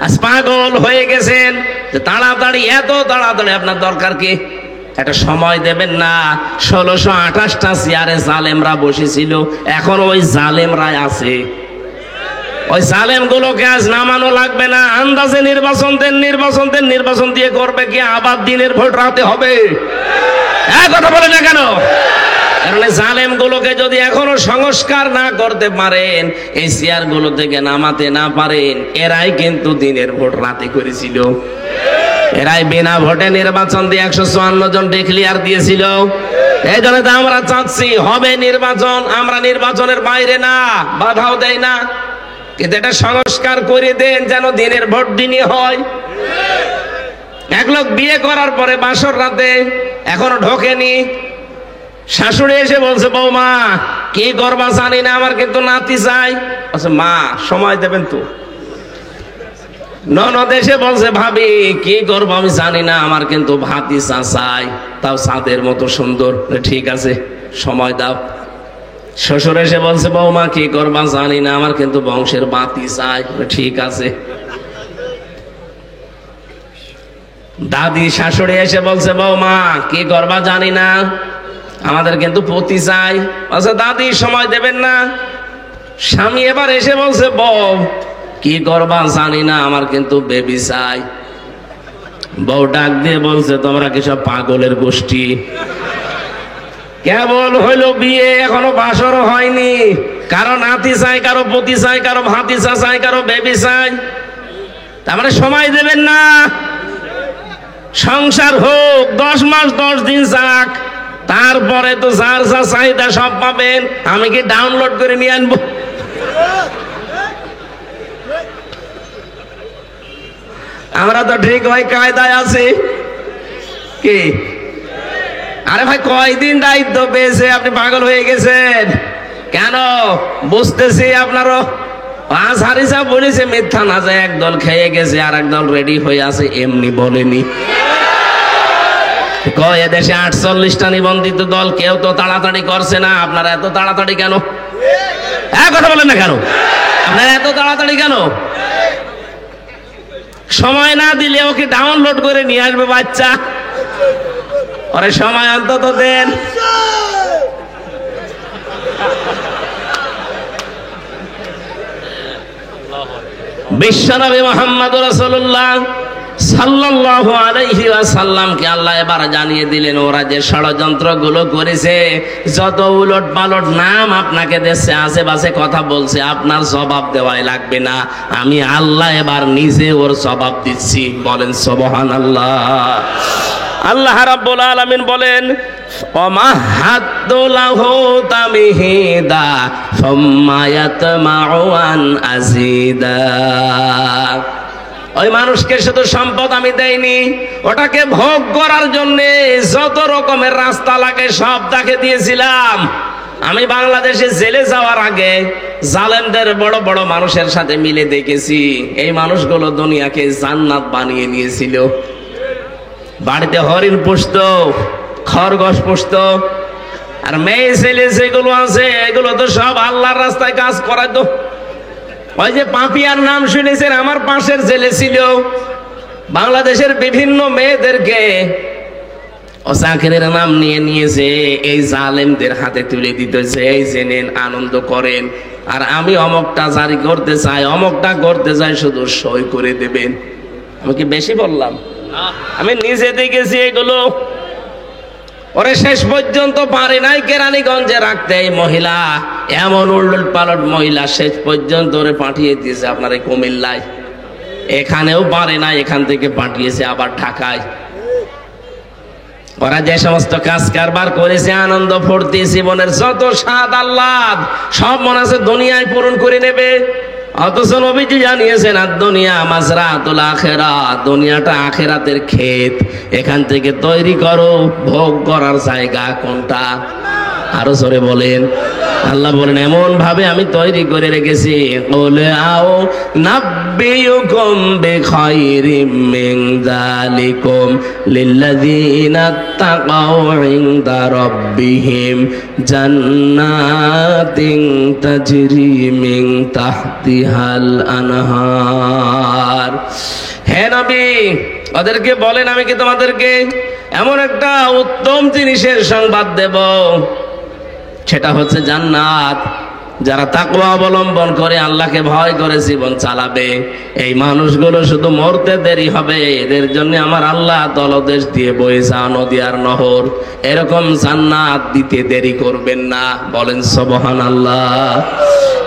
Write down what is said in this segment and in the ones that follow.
আজ পাগল হয়ে গেছেন যে তাড়াতাড়ি, এত তাড়াতাড়ি আপনার দরকার কি? একটা সময় দেবেন না। 1628টা চেয়ারে জালেমরা বসেছিল, এখন ওই জালেমরাই আছে। ওই জালেম গুলোকে আজ নামানো লাগবে না। আন্দাজে নির্বাচন দেন, নির্বাচন দিয়ে করবে কি? আবার দিনের ভোট রাতে হবে। কথা বলে না কেন? কারণ জালেম গুলোকে যদি এখনো সংস্কার না করতে পারেন, এই চেয়ার গুলো থেকে নামাতে না পারেন, এরাই কিন্তু দিনের ভোট রাতে করেছিল। এরাই বিনা ভোটে নির্বাচন দিয়ে 154 জন ডিক্লিয়ার দিয়েছিল। এই জন্য তো আমরা চাচ্ছি হবে নির্বাচন। আমরা নির্বাচনের বাইরে না, বাধাও দেয় না, কিন্তু এটা সংস্কার করে দেন যেন দিনের ভোট দিনই হয়। এক লোক বিয়ে করার পরে বাসর রাতে এখনো ঢোকেনি, শাশুড়ি এসে বলছে, বৌমা কি করবা জানি না, আমার কিন্তু নাতি চাই। আচ্ছা মা সময় দেবেন তো। ননদ এসে বলছে, ভাবি কি করবো আমি জানি না, আমার কিন্তু ভাতিজা চাই, তাও চাঁদের মতো সুন্দর। ঠিক আছে সময় দাও। শ্বশুর এসে বলছে, বৌমা কি করবা জানি না, আমার কিন্তু বংশের বাতি চাই। ঠিক আছে। দাদি শাশুড়ি এসে বলছে, বৌমা কি করবা জানি না, আমাদের কিন্তু পতি চাই। আচ্ছা দাদি সময় দেবেন না। স্বামী এবার এসে বলছে, বউ কি করবা জানি না, আমার কিন্তু বেবি চাই। বউ ডাক দিয়ে বলছে, তোমরা কি সব পাগলের গোষ্ঠী? কেবল হইলো বিয়ে, এখনো বাসরও হয়নি, কারো নাতি চাই, কারো পতি চাই, কারো ভাতিজা চাই, কারো বেবি চাই। তার মানে সময় দেবেন না। সংসার হোক 10 মাস 10 দিন যাক, তারপরে তো যার যা চাহিদা সব পাবেন। আমি কি ডাউনলোড করে নিয়ে আনবো? আমরা তো ঠিক ভাই কায়দায় আছি কি? আরে ভাই কয়দিন দায়িত্ব পেয়েছে, আপনি পাগল হয়ে গেছেন কেন? বুঝতেছি আপনারও আজহারি সাহেব বলেছে মিথ্যা না, যায় একদল খেয়ে গেছে আর একদল রেডি হয়ে আছে, এমনি বলেনি। এদেশে 48টা নিবন্ধিত দল, কেউ তো তাড়াতাড়ি করছে না। আপনারা এত তাড়াতাড়ি কেন? কথা বলেন না কেন? আপনারা এত তাড়াতাড়ি কেন? সময় না দিলে ওকে ডাউনলোড করে নিয়ে আসবে বাচ্চা। ওরে সময় অন্তত দেন। বিশ্বনবী মুহাম্মদুর রাসূলুল্লাহ সাল্লাল্লাহু আলাইহি ওয়াসাল্লামকে আল্লাহ এবার জানিয়ে দিলেন, ওরা যে ষড়যন্ত্র গুলো করেছে, যত উলট পালট নাম আপনাকে দেশে আশেপাশে কথা বলছে, আপনার জবাব দেওয়াই লাগবে না। আমি আল্লাহ এবার নিজে ওর জবাব দিচ্ছি। বলেন সুবহানাল্লাহ। আল্লাহ রাব্বুল আলামিন বলেন, ওমাহাদু লাহু তামহিদা সুম্মা ইয়াতমাউ আন আযীদা। ওই মানুষকে শুধু সম্পদ আমি দেইনি, ওটাকে ভোগ করার জন্য যত রকমের রাস্তা লাগে সব তাকে দিয়েছিলাম। আমি বাংলাদেশে জেলে যাওয়ার আগে জালেমদের বড় বড় মানুষের সাথে মিলে দেখেছি, এই মানুষগুলো দুনিয়াকে জান্নাত বানিয়ে নিয়েছিল। বাড়িতে হরিণ পুষত, খরগোশ পুষত, আর মেয়ে ছেলে যেগুলো আছে এগুলো তো সব আল্লাহর রাস্তায় কাজ করাতো। ওই যে পাপিয়ার নাম শুনেছেন, আমার পাশের জেলে ছিল। বাংলাদেশের বিভিন্ন মেয়েদেরকে ও চাকরির নাম নিয়ে নিয়েছে, এই জালেমদের হাতে তুলে দিতেছে, এই জেনেন আনন্দ করেন, আর আমি অমকটা জারি করতে চাই, অমকটা করতে চাই, শুধু সই করে দেবেন। আমি কি বেশি বললাম? আমি নিজে দেখেছি এগুলো। ওরে শেষ পর্যন্ত পারে নাই কেরানীগঞ্জে রাখতে। এই মহিলা এমন উল্লট পালট মহিলা, শেষ পর্যন্ত ওরে পাঠিয়ে দিয়েছে আপনার এই কুমিল্লায়। এখানেও পারে না, এখান থেকে পাঠিয়েছে আবার ঢাকায়। ওরা যে সমস্ত কাজ কারবার করেছে, আনন্দ ফুর্তি, জীবনের যত স্বাদ আহ্লাদ সব মনে আছে দুনিয়ায় পূরণ করে নেবে। অথচ নবীজি জানিয়েছেন, আর দুনিয়া মাজরাতুল আখিরাত, দুনিয়াটা আখিরাতের ক্ষেত, এখান থেকে তৈরি করো ভোগ করার জায়গা কোনটা? আরো জোরে বলেন। আল্লাহ বলেন, এমন ভাবে আমি তৈরি করে রেখেছি, বলে আও নাব্বি উনাব্বিউকুম বিখাইরিম মিন যালিকুম লিল্লাযীনা তাকাউ ইনদা রাব্বিহিম জান্নাতিন তাজরি মিন তাহতিহাল আনহার। হে নবী, ওদেরকে বলেন আমি কি তোমাদেরকে এমন একটা উত্তম জিনিসের সংবাদ দেব, সেটা হচ্ছে জান্নাত। যারা তাকওয়া অবলম্বন করে আল্লাহকে ভয় করে জীবন চালাবে, এই মানুষগুলো শুধু মরতে দেরি হবে, এদের জন্য আমার আল্লাহ তলদেশ দিয়ে বয়ে যাওয়া নদী আর নহর, এরকম জান্নাত দিতে দেরি করবেন না। বলেন সুবহানাল্লাহ।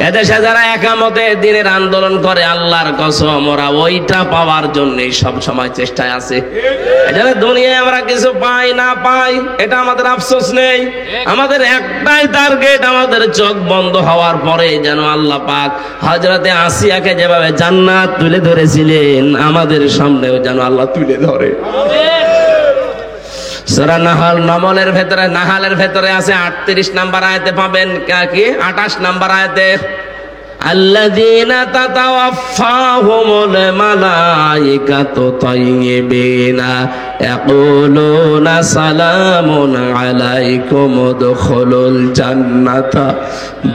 এদেশে যারা একামতে দিনের আন্দোলন করে, আল্লাহর কসম ওরা ওইটা পাওয়ার জন্য সব সময় চেষ্টায় আছে। এখানে দুনিয়ায় আমরা কিছু পাই না পাই এটা আমাদের আফসোস নেই, আমাদের একটাই টার্গেট, আমাদের চোখ বন্ধ হওয়ার পরে যেন আল্লাহ পাক হযরতে আসিয়াকে যেভাবে জান্নাত তুলে ধরেছিলেন, আমাদের সামনেও যেন আল্লাহ তুলে ধরে। সূরা নাহলের ভেতরে আছে 38 নাম্বার আয়াতে পাবেন, কি 28 নাম্বার আয়াতে, আল্লাযীনা তাতাওয়াফাহুমুল মালায়েকাতু তাইয়্যিবিনা ইয়াকুলুনা সালামুন আলাইকুম উদখুলুল জান্নাতা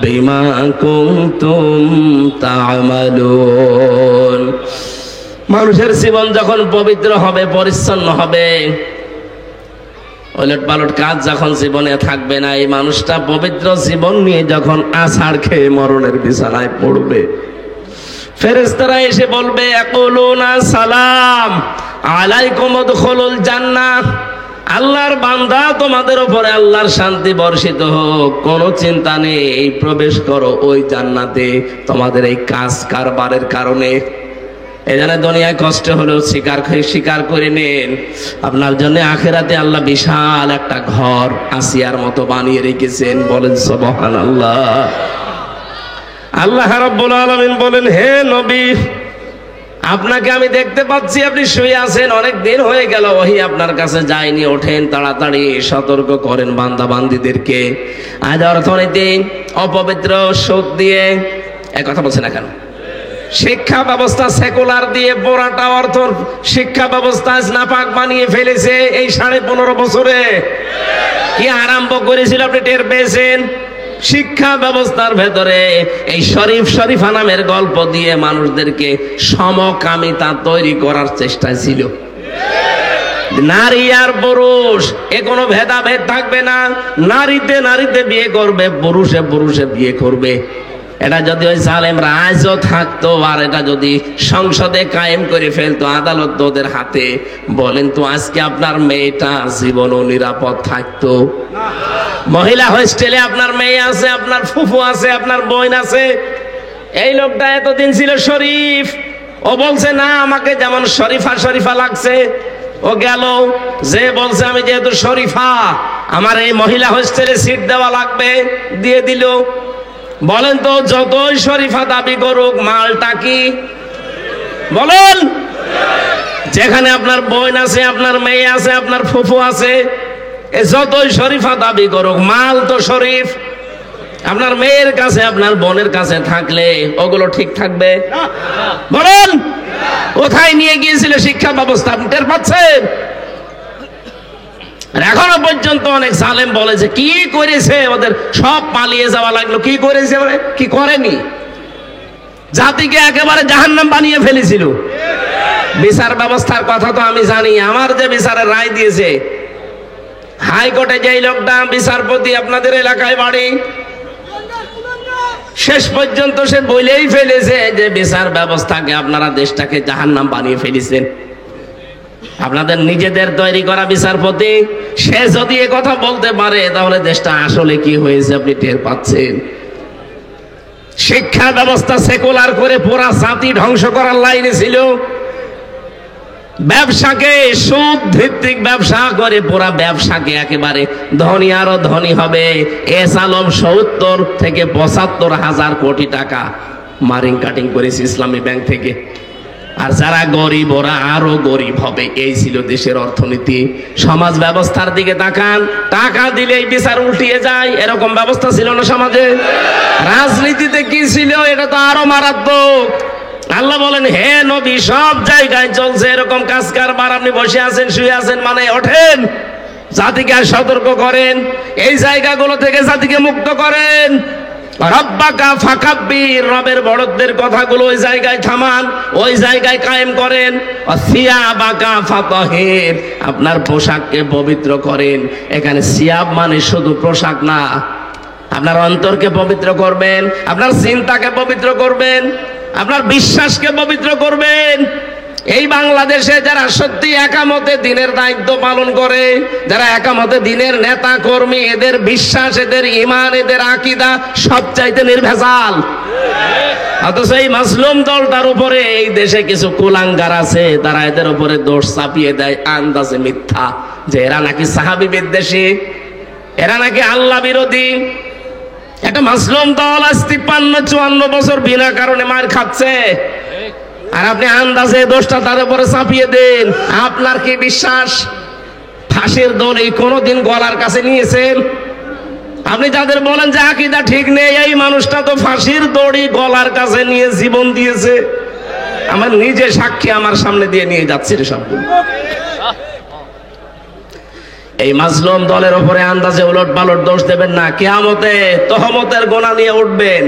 বিমা কুনতুম তা'মালুন। মানুষের জীবন যখন পবিত্র হবে, পরিচ্ছন্ন হবে, ওলট পালট কাজ যখন জীবনে থাকবে না, এই মানুষটা পবিত্র জীবন নিয়ে যখন আছাড় খেয়ে মরণের বিছানায় পড়বে, ফেরেশতারা এসে বলবে ইয়াকুলুনা সালাম আলাইকুম উদখুলুল জান্নাহ, আল্লাহর বান্দা তোমাদের উপরে আল্লাহর শান্তি বর্ষিত হোক, কোনো চিন্তা নেই, প্রবেশ করো ওই জান্নাতে তোমাদের এই কাজ কারবারের কারণে। এখানে দুনিয়ায় কষ্ট হলেও স্বীকার করে নেন, আপনার জন্য আখিরাতে আল্লাহ বিশাল একটা ঘর আসিয়ার মতো বানিয়ে রেখেছেন। বলেন সুবহানাল্লাহ। আল্লাহ রাব্বুল আলামিন বলেন, হে নবী, আপনাকে আমি দেখতে পাচ্ছি আপনি শুয়ে আছেন, অনেক দিন হয়ে গেল ওহী আপনার কাছে যায়নি, ওঠেন তাড়াতাড়ি, সতর্ক করেন বান্দা বান্দীদেরকে। আজ অর্থনীতি অপবিত্র সুদ দিয়ে, এক কথা বলছেন না কেন, শিক্ষা ব্যবস্থা সেকুলার দিয়ে পুরাটা অর্থ শিক্ষা ব্যবস্থা নাপাক বানিয়ে ফেলেছে। এই 15.5 বছরে কি আরম্ভ করেছিল আপনি টের পেয়েছেন? শিক্ষা ব্যবস্থার ভেতরে এই শরীফা নামের গল্প দিয়ে মানুষদেরকে সমকামিতা তৈরি করার চেষ্টা ছিল। নারী আর পুরুষ এ কোনো ভেদাভেদ থাকবে না, নারীতে বিয়ে করবে, পুরুষে বিয়ে করবে। এটা যদি ওই জালেমরা আজও থাকতো, আর এটা যদি সংসদে কায়েম করে ফেলতো, আদালত ওদের হাতে, বলেন তো আজকে আপনার মেয়েটা জীবনও নিরাপদ থাকতো? মহিলা হোস্টেলে আপনার মেয়ে আছে, আপনার ফুফু আছে, আপনার বোন আছে। এই লোকটা এতদিন ছিল শরীফ, ও বলছে না আমাকে যেমন শরীফা লাগছে, ও গেল, যে বলছে আমি যেহেতু শরীফা আমার এই মহিলা হোস্টেলে সিট দেওয়া লাগবে, দিয়ে দিল। বলেন তো যতই শরীফা দাবি করুক, মালটা কি? বলেন, যেখানে আপনার বোন আছে, আপনার মেয়ে আছে, আপনার ফুফু আছে, যতই শরীফা দাবি করুক, মাল তো শরীফ। আপনার মেয়ের কাছে, আপনার বোনের কাছে থাকলে ওগুলো ঠিক থাকবে? বলেন, কোথায় নিয়ে গিয়েছিল শিক্ষা ব্যবস্থা? আপনি টের পাচ্ছেন? এখনো পর্যন্ত অনেক জালেম বলে যে কি করেছে, ওদের সব পালিয়ে যাওয়া লাগলো। কি করেছে? কি করেনি? জাতিকে একেবারে জাহান্নাম বানিয়ে ফেলেছিল। বিচার ব্যবস্থার কথা তো আমি জানি, আমার যে বিচারের রায় দিয়েছে হাইকোর্টে, যেই লোকটা বিচারপতি আপনাদের এলাকায় বাড়ি, শেষ পর্যন্ত সে বলেই ফেলেছে যে বিচার ব্যবস্থাকে আপনারা দেশটাকে জাহান্নাম বানিয়ে ফেলেছেন। আপনাদের নিজেদের তৈরি করা বিচারপতি, সে যদি এ কথা বলতে পারে, তাহলে দেশটা আসলে কি হয়েছে আপনি টের পাচ্ছেন। শিক্ষা ব্যবস্থা সেকুলার করে পুরা জাতি ধ্বংস করার লাইনে ছিল। ব্যবসাকে সুদ ভিত্তিক ব্যবসা করে পুরা ব্যবসাকে একেবারে ধনী আরো ধনী হবে। এস আলম 70 থেকে 75 হাজার কোটি টাকা মারিং কাটিং করেছে ইসলামী ব্যাংক থেকে। আর যারা গরিব ওরা আরো গরিব হবে। এই ছিল দেশের অর্থনীতি। সমাজ ব্যবস্থার দিকে তাকান, টাকা দিলেই বিচার উল্টিয়ে যায়, এরকম ব্যবস্থা ছিল না সমাজে। রাজনীতিতে কি ছিল? এটা তো আরো মারাত্মক। আল্লাহ বলেন, হে নবী, সব জায়গায় চলছে এরকম কাজ কারবার, আপনি বসে আছেন, শুয়ে আছেন, মানে ওঠেন, জাতিকে সতর্ক করেন, এই জায়গাগুলো থেকে জাতিকে মুক্ত করেন। রব্বাকা ফাকাব্বির, রবের বড়দের কথাগুলো ওই জায়গায় থামান, ওই জায়গায় কায়েম করেন। সিয়াবাকা ফাতাহির, আপনার পোশাককে পবিত্র করেন। এখানে সিয়াব মানে শুধু পোশাক না, আপনার অন্তরকে পবিত্র করবেন, আপনার চিন্তাকে পবিত্র করবেন, আপনার বিশ্বাসকে পবিত্র করবেন। এই বাংলাদেশে যারা সত্যি একামতে দিনের দায়িত্ব পালন করে, যারা একামতে দিনের নেতা কর্মী, এদের বিশ্বাস, এদের ঈমান, এদের আকীদা সবচাইতে নির্ভেজাল। অথচ এই মাসলুম দলটার উপরে এই দেশে কিছু কুলাঙ্গার আছে, তারা এদের উপরে দোষ চাপিয়ে দেয় আন্দাজে মিথ্যা, যে এরা নাকি সাহাবী বিদ্বেষী, এরা নাকি আল্লাহ বিরোধী। একটা মাসলুম দল আজ 53-54 বছর বিনা কারণে মার খাচ্ছে, আর আপনি আন্দাজে দোষটা তার উপরে চাপিয়ে দেন। আপনার কি বিশ্বাস ফাঁসির দড়ি কোনোদিন গলার কাছে নিয়েছেন? আপনি যাদের বলেন যে আকীদা ঠিক নেই, এই মানুষটা তো ফাঁসির দড়ি গলার কাছে নিয়ে জীবন দিয়েছে। আমার নিজে সাক্ষী, আমার সামনে দিয়ে নিয়ে যাচ্ছে রে সবগুলো। এই মাজলুম দলের উপরে আন্দাজে উলট পালট দোষ দেবেন না। কিয়ামতে তহমতের গোনা নিয়ে উঠবেন।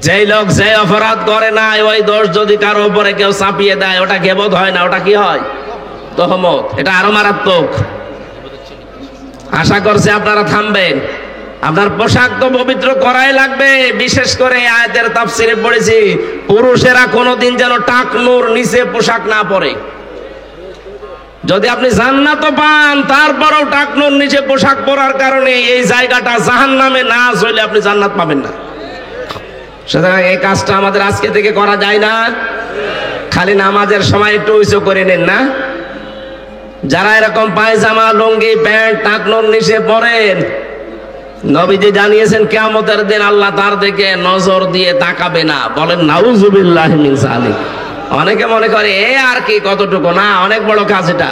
যেই লোক যে অপরাধ করে না, ওই দোষ যদি কারো উপরে কেউ চাপিয়ে দেয়, ওটা গীবত হয় না, ওটা কি হয়? তহমত। এটা আরো মারাত্মক। আশা করছি আপনারা থামবেন। আপনার পোশাক তো পবিত্র করাই লাগবে। বিশেষ করে আয়াতের তাফসিরে পড়েছি, পুরুষেরা কোনোদিন যেন টাকনুর নিচে পোশাক না পরে। যদি আপনি জান্নাত পান, তারপরেও টাকনুর নিচে পোশাক পরার কারণে এই জায়গাটা জাহান্নামে না চলে আপনি জান্নাত পাবেন না। সুতরাং এই কাজটা আমাদের আজকে থেকে করা যায় না। খালি নামাজের সময় একটু উঁচু করে নেন না। যারা এরকম পায়জামা, লুঙ্গি, প্যান্ট টাকনুর নিচে পরেন, নবীজি জানিয়েছেন কিয়ামতের দিন আল্লাহ তার দিকে নজর দিয়ে তাকাবে না। বলেন নাউজুবিল্লাহি মিন যালিক। অনেকে মনে করে এ আর কি, কতটুকু না, অনেক বড় কাজ এটা।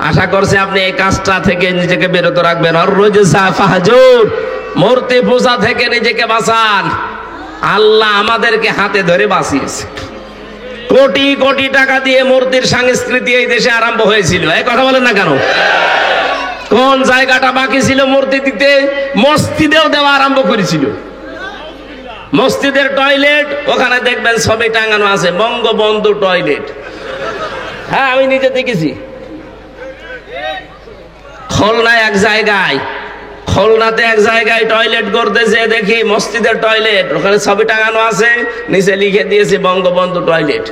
আশা করছি আপনি এই কাজটা থেকে নিজেকে বিরত রাখবেন। আর রোজা ফাহজুর, মূর্তি পূজা থেকে নিজেকে বাঁচান। আল্লাহ আমাদেরকে হাতে ধরে বাঁচিয়েছে। কোটি কোটি টাকা দিয়ে মূর্তির সংস্কৃতি এই দেশে আরম্ভ হয়েছিল। এই কথা বলেন না কেন? কোন জায়গাটা বাকি ছিল মূর্তি দিতে? মসজিদেও দেওয়া আরম্ভ করেছিল। মসজিদের টয়লেট, ওখানে দেখবেন ছবি টাঙানো আছে, বঙ্গবন্ধু টয়লেট। হ্যাঁ, আমি নিজে দেখেছি। খুলনায় এক জায়গায় টয়লেট করতেছে, দেখি মসজিদের টয়লেট, ওখানে ছবি টাঙানো আছে, নিচে লিখে দিয়েছে বঙ্গবন্ধু টয়লেট।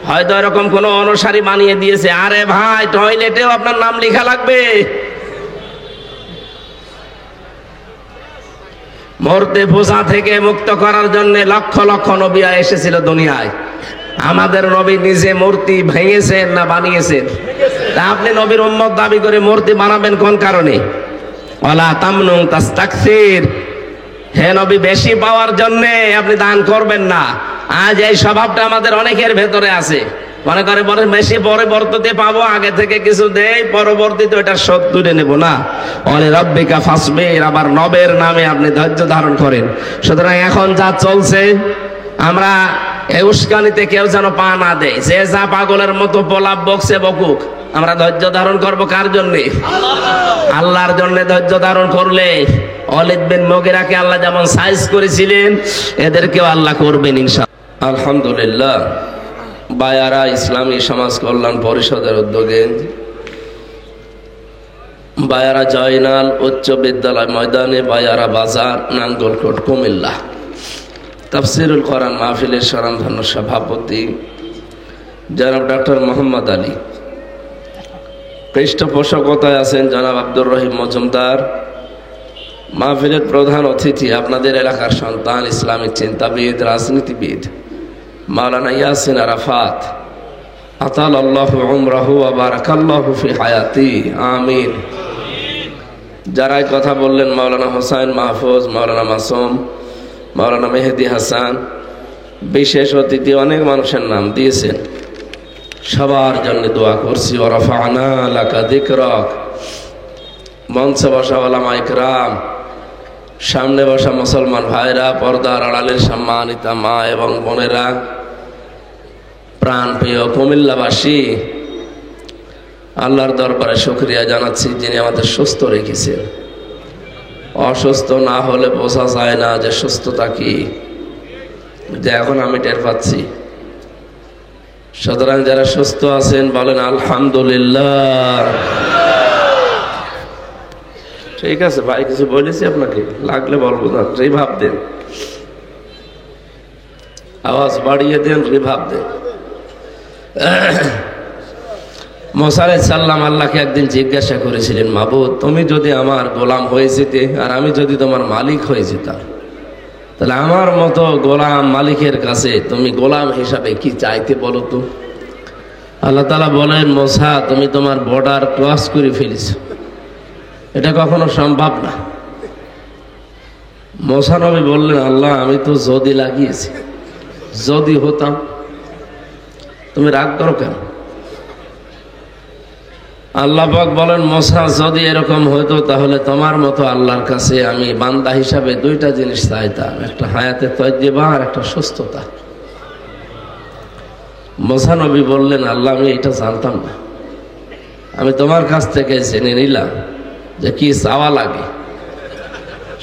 হয়তো এরকম কোন অনুসারী বানিয়ে দিয়েছে। আরে ভাই, টয়লেটেও আপনার নাম লেখা লাগবে? মূর্তি পূজা থেকে মুক্ত করার জন্য লক্ষ লক্ষ নবী এসেছিল দুনিয়ায়। আমাদের নবী নিজে মূর্তি ভেঙেছেন না বানিয়েছেন? তা আপনি নবীর উম্মত দাবি করে মূর্তি বানাবেন কোন কারণে? ওয়ালা তামনুন তাস্তাকসির, হে নবী, বেশি পাওয়ার জন্য আপনি দান করবেন না। আজ এই স্বভাবটা আমাদের অনেকের ভেতরে আছে। মনে করে বলে বেশি পরবর্তীতে পাবো, আগে থেকে কিছু দেই, পরবর্তীতে ওটা শোধ তুলে নেব না। ওয়ালি রাব্বিকা ফাসবির, আবার নবের নামে আপনি ধৈর্য ধারণ করেন। সুতরাং এখন যা চলছে, আমরা এই উস্কানিতে কেউ যেন পা না দেয়। যে যা পাগলের মতো পোলাপ বকছে বকুক, আমরা ধৈর্য ধারণ করব কার জন্যে? আল্লাহর জন্য ধৈর্য ধারণ করলে ওয়ালিদ বিন মুগিরাকে আল্লাহ যেমন সাইজ করেছিলেন, এদেরকেও আল্লাহ করবেন ইনশাআল্লাহ। আলহামদুলিল্লাহ, বায়ারা ইসলামী সমাজ কল্যাণ পরিষদের উদ্যোগে বায়ারা জয়নাল উচ্চ বিদ্যালয় ময়দানে, বায়ারা বাজার, নাঙ্গলকোট, কুমিল্লা তাফসিরুল কোরআন মাহফিলের স্বনামধন্য সভাপতি জনাব ডক্টর মোহাম্মদ আলী। পৃষ্ঠপোষকতায় আছেন জনাব আব্দুর রহিম মজুমদার। মাহফিলের প্রধান অতিথি আপনাদের এলাকার সন্তান, ইসলামিক চিন্তাবিদ, রাজনীতিবিদ মাওলানা ইয়াসিন আরাফাত। আতালাল্লাহু উমরাহু ওয়া বারাকাল্লাহু ফি হায়াতি, আমিন। যারা কথা বললেন, মাওলানা হোসাইন মাহফুজ, মাওলানা মাসুম, মাওলানা মেহেদি হাসান, বিশেষ অতিথি অনেক মানুষের নাম দিয়েছেন। সবার জন্য দোয়া করছি। ওয়া রাফা'না লাকা যিকরাক। মঞ্চে বসা ওলামা ইকরাম, সামনে বসা মুসলমান ভাইরা, পর্দার আড়ালের সম্মানিতা মা এবং বোনেরা, প্রাণ প্রিয় কুমিল্লাবাসী, আল্লাহর দরবারে শুকরিয়া জানাচ্ছি যিনি আমাদের সুস্থ রেখেছেন। অসুস্থ না হলে বোঝা যায় না যে সুস্থতা কি, যে এখন আমি টের পাচ্ছি। সুতরাং যারা সুস্থ আছেন বলেন আলহামদুলিল্লাহ। ঠিক আছে ভাই, কিছু বলেছি আপনাকে, লাগলে বলবো না, রিভাব দেন, আওয়াজ বাড়িয়ে দেন, রিভাব দেন। মুসা আলাইহিস সালাম আল্লাহকে একদিন জিজ্ঞাসা করেছিলেন, মাবুদ তুমি যদি আমার গোলাম হয়ে যেতে আর আমি যদি তোমার মালিক হয়ে যেতাম, তাহলে আমার মতো গোলাম মালিকের কাছে তুমি গোলাম হিসাবে কি চাইতে বলো তো? আল্লাহ তাআলা বলেন, মুসা তুমি তোমার বর্ডার ক্রস করে ফেলেছ, এটা কখনো সম্ভব না। মুসা নবী বললেন, আল্লাহ আমি তো যদি লাগিয়েছি, যদি হতাম। তুমি রাগ করো কেন? আল্লাহ পাক বলেন, মুসা যদি এরকম হতো তাহলে তোমার মতো আল্লাহর কাছে আমি বান্দা হিসাবে দুইটা জিনিস চাইতাম, একটা হায়াতে তয়্যিবা আর একটা সুস্থতা। মুসা নবী বললেন, আল্লাহ আমি এটা জানতাম না, আমি তোমার কাছ থেকে জেনে নিলাম যে কি চাওয়া লাগে।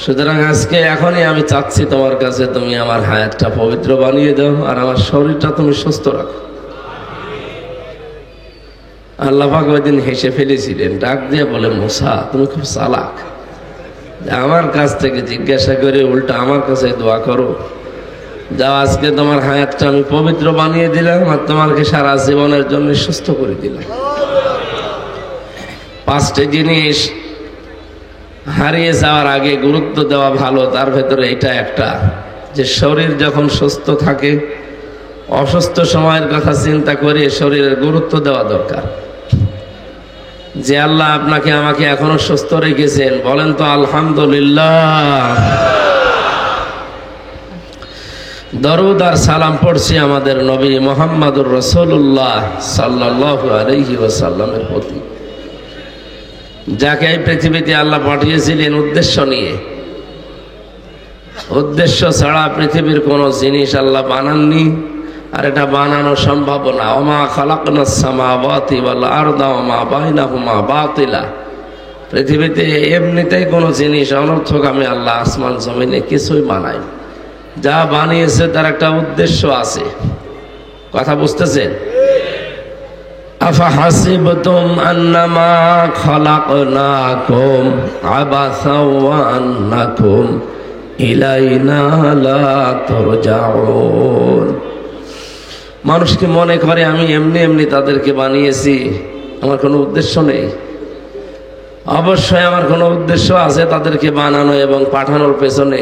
সুতরাং আজকে এখনই আমি চাচ্ছি তোমার কাছে তুমি আমার হায়াতটা পবিত্র বানিয়ে দাও আর আমার শরীরটা তুমি সুস্থ রাখো। আল্লাহ পাক ওই দিন হেসে ফেলেছিলেন, ডাক দিয়ে বলে, মুসা তুমি খুব চালাক, আমার কাছ থেকে জিজ্ঞাসা করে উল্টা আমার কাছে দোয়া করো। যাও, আজকে তোমার হায়াতটা আমি পবিত্র বানিয়ে দিলাম আর তোমাকে সারা জীবনের জন্য সুস্থ করে দিলাম। পাঁচটি জিনিস হারিয়ে যাওয়ার আগে গুরুত্ব দেওয়া ভালো, তার ভেতরে এটা একটা, যে শরীর যখন সুস্থ থাকে অসুস্থ সময়ের কথা চিন্তা করে শরীরের গুরুত্ব দেওয়া দরকার। যে আল্লাহ আপনাকে আমাকে এখনো সুস্থ রেখেছেন, বলেন তো আলহামদুলিল্লাহ। দরুদ আর সালাম পড়ছি আমাদের নবী মুহাম্মদুর রাসূলুল্লাহ সাল্লাল্লাহু আলাইহি ওয়াসাল্লামের প্রতি, যাকে এই পৃথিবীতে আল্লাহ পাঠিয়েছিলেন উদ্দেশ্য নিয়ে। উদ্দেশ্য ছাড়া পৃথিবীর কোনো জিনিস আল্লাহ বানাননি, আর এটা বানানো সম্ভব না। ওমা খালাকনাস সামাওয়াতি ওয়াল আরদা ওমা বাইনাহুমা বাতিলা। পৃথিবীতে এমনিতেই কোনো জিনিস অনর্থক আমি আল্লাহ আসমান জমিনে কিছুই বানাই, যা বানিয়েছে তার একটা উদ্দেশ্য আছে। কথা বুঝতেছেন? আফাহাসিবতুম আন্নামা খালাকনাকুম আবাসা ওয়া আন্নাকুম ইলাইনা লা তুরজাউন। মানুষকে মনে করে আমি এমনি এমনি তাদেরকে বানিয়েছি, আমার কোনো উদ্দেশ্য নেই। অবশ্যই আমার কোনো উদ্দেশ্য আছে তাদেরকে বানানো এবং পাঠানোর পেছনে।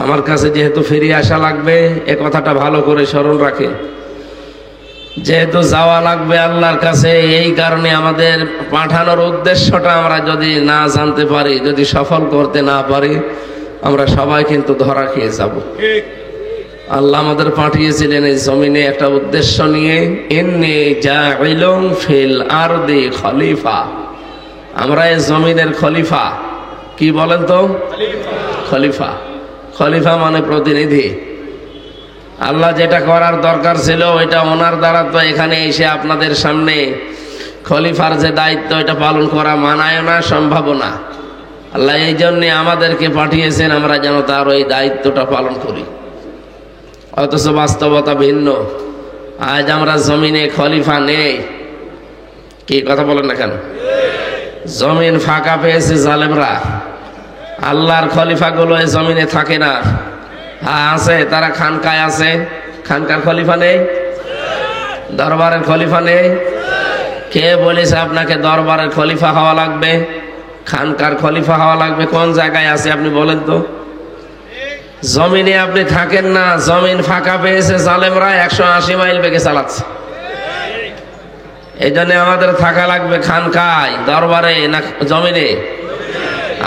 আমার কাছে যেহেতু ফিরে আসা লাগবে, এ কথাটা ভালো করে স্মরণ রাখে। যেহেতু যাওয়া লাগবে আল্লাহর কাছে, এই কারণে আমাদের পাঠানোর উদ্দেশ্যটা আমরা যদি না জানতে পারি, যদি সফল করতে না পারি, আমরা সবাই কিন্তু ধরা খেয়ে যাব। আল্লাহ আমাদের পাঠিয়েছিলেন এই জমিনে একটা উদ্দেশ্য নিয়ে, ইন্নী জাইলুন ফিল আরদি খলিফা। আমরা এই জমিনের খলিফা। কি বলেন তো? খলিফা। খলিফা মানে প্রতিনিধি। আল্লাহ যেটা করার দরকার ছিল ওইটা ওনার দ্বারা তো এখানে এসে আপনাদের সামনে খলিফার যে দায়িত্ব এটা পালন করা মানায় না, সম্ভব না। আল্লাহ এই জন্যে আমাদেরকে পাঠিয়েছেন আমরা যেন তার ওই দায়িত্বটা পালন করি। অথচ বাস্তবতা ভিন্ন। আজ আমরা জমিনে খলিফা নেই। কি কথা বলেন না কেন? জমিন ফাঁকা পেয়েছে জালেমরা। আল্লাহর খলিফাগুলো এই জমিনে থাকে না। হ্যাঁ আছে, তারা খানকায় আছে। খানকার খলিফা নেই? দরবারের খলিফা নেই? কে বলেছে আপনাকে দরবারের খলিফা হওয়া লাগবে, খানকার খলিফা হওয়া লাগবে? কোন জায়গায় আছে আপনি বলেন তো? জমিনে আপনি থাকেন না, জমিন ফাঁকা পেয়েছে জালেমরা, 180 মাইল বেগে চালাচ্ছে। এই জন্য আমাদের থাকা লাগবে খানকায়, দরবারে না জমিনে?